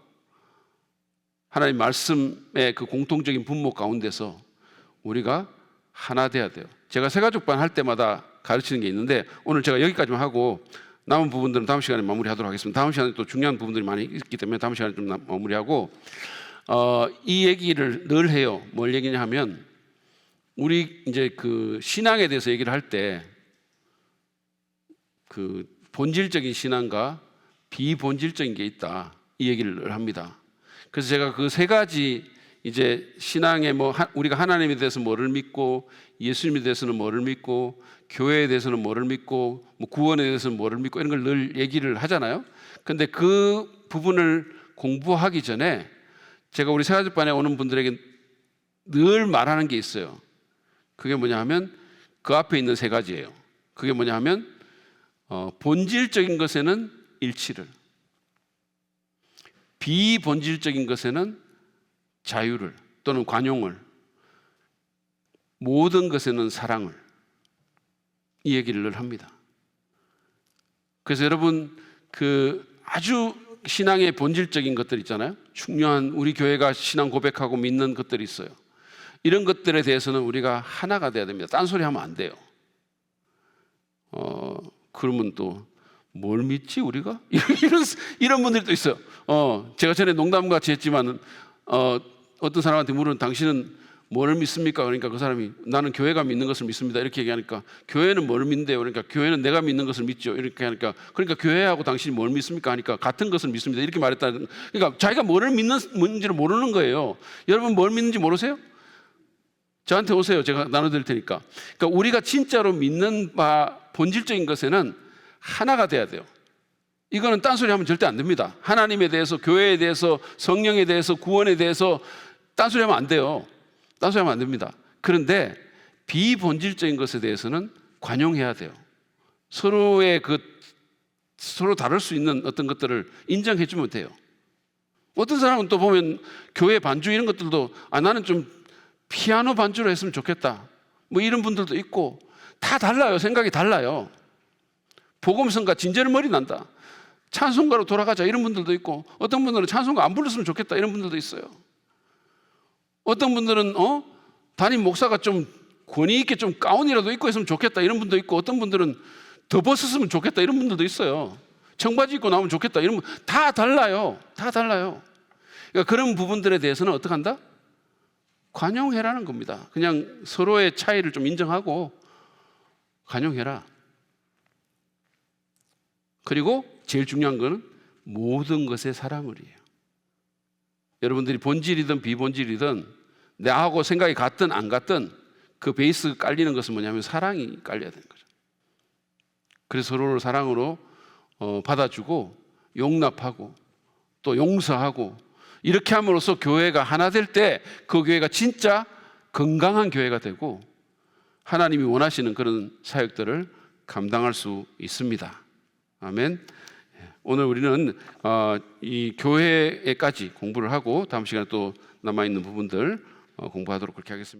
하나님 말씀의 그 공통적인 분모 가운데서 우리가 하나 돼야 돼요. 제가 새가족반 할 때마다 가르치는 게 있는데 오늘 제가 여기까지만 하고 남은 부분들은 다음 시간에 마무리하도록 하겠습니다. 다음 시간에 또 중요한 부분들이 많이 있기 때문에 다음 시간에 좀 마무리하고 이 얘기를 늘 해요. 뭘 얘기냐 하면 우리 이제 그 신앙에 대해서 얘기를 할 때 그 본질적인 신앙과 비본질적인 게 있다 이 얘기를 합니다. 그래서 제가 그 세 가지 이제 신앙에 우리가 하나님에 대해서 뭐를 믿고 예수님에 대해서는 뭐를 믿고 교회에 대해서는 뭐를 믿고 구원에 대해서는 뭐를 믿고 이런 걸 늘 얘기를 하잖아요. 근데 그 부분을 공부하기 전에 제가 우리 새가족반에 오는 분들에게 늘 말하는 게 있어요. 그게 뭐냐 하면 그 앞에 있는 세 가지예요. 그게 뭐냐 하면 본질적인 것에는 일치를, 비본질적인 것에는 자유를 또는 관용을, 모든 것에는 사랑을, 이 얘기를 늘 합니다. 그래서 여러분 그 아주 신앙의 본질적인 것들 있잖아요. 중요한 우리 교회가 신앙 고백하고 믿는 것들이 있어요. 이런 것들에 대해서는 우리가 하나가 돼야 됩니다. 딴소리 하면 안 돼요. 그러면 또 뭘 믿지 우리가? 이런 분들도 있어요. 제가 전에 농담같이 했지만 어떤 사람한테 물은 당신은 뭐를 믿습니까? 그러니까 그 사람이 나는 교회가 믿는 것을 믿습니다. 이렇게 얘기하니까 교회는 뭘 믿는데요? 그러니까 교회는 내가 믿는 것을 믿죠. 이렇게 하니까 그러니까 교회하고 당신이 뭘 믿습니까? 하니까 같은 것을 믿습니다. 이렇게 말했다. 그러니까 자기가 뭐를 믿는지를 모르는 거예요. 여러분 뭘 믿는지 모르세요? 저한테 오세요. 제가 나눠드릴 테니까. 그러니까 우리가 진짜로 믿는 바 본질적인 것에는 하나가 돼야 돼요. 이거는 딴소리 하면 절대 안 됩니다. 하나님에 대해서, 교회에 대해서, 성령에 대해서, 구원에 대해서 딴소리 하면 안 돼요. 딴소리 하면 안 됩니다. 그런데 비본질적인 것에 대해서는 관용해야 돼요. 서로 다를 수 있는 어떤 것들을 인정해 주면 돼요. 어떤 사람은 또 보면 교회 반주 이런 것들도 나는 좀 피아노 반주로 했으면 좋겠다, 뭐 이런 분들도 있고, 다 달라요. 생각이 달라요. 복음성가 진절머리 난다, 찬송가로 돌아가자 이런 분들도 있고, 어떤 분들은 찬송가 안 불렀으면 좋겠다 이런 분들도 있어요. 어떤 분들은 담임 목사가 좀 권위 있게 좀 가운이라도 입고 했으면 좋겠다 이런 분도 있고, 어떤 분들은 더 벗었으면 좋겠다 이런 분들도 있어요. 청바지 입고 나오면 좋겠다 이런 분, 다 달라요. 다 달라요. 그러니까 그런 부분들에 대해서는 어떻게 한다? 관용해라는 겁니다. 그냥 서로의 차이를 좀 인정하고 관용해라. 그리고 제일 중요한 거는 모든 것의 사랑을이에요. 여러분들이 본질이든 비본질이든 나하고 생각이 같든 안 같든 그 베이스 깔리는 것은 뭐냐면 사랑이 깔려야 되는 거죠. 그래서 서로를 사랑으로 받아주고 용납하고 또 용서하고, 이렇게 함으로써 교회가 하나 될 때 그 교회가 진짜 건강한 교회가 되고 하나님이 원하시는 그런 사역들을 감당할 수 있습니다. 아멘. 오늘 우리는 이 교회에까지 공부를 하고 다음 시간에 또 남아있는 부분들 공부하도록 그렇게 하겠습니다.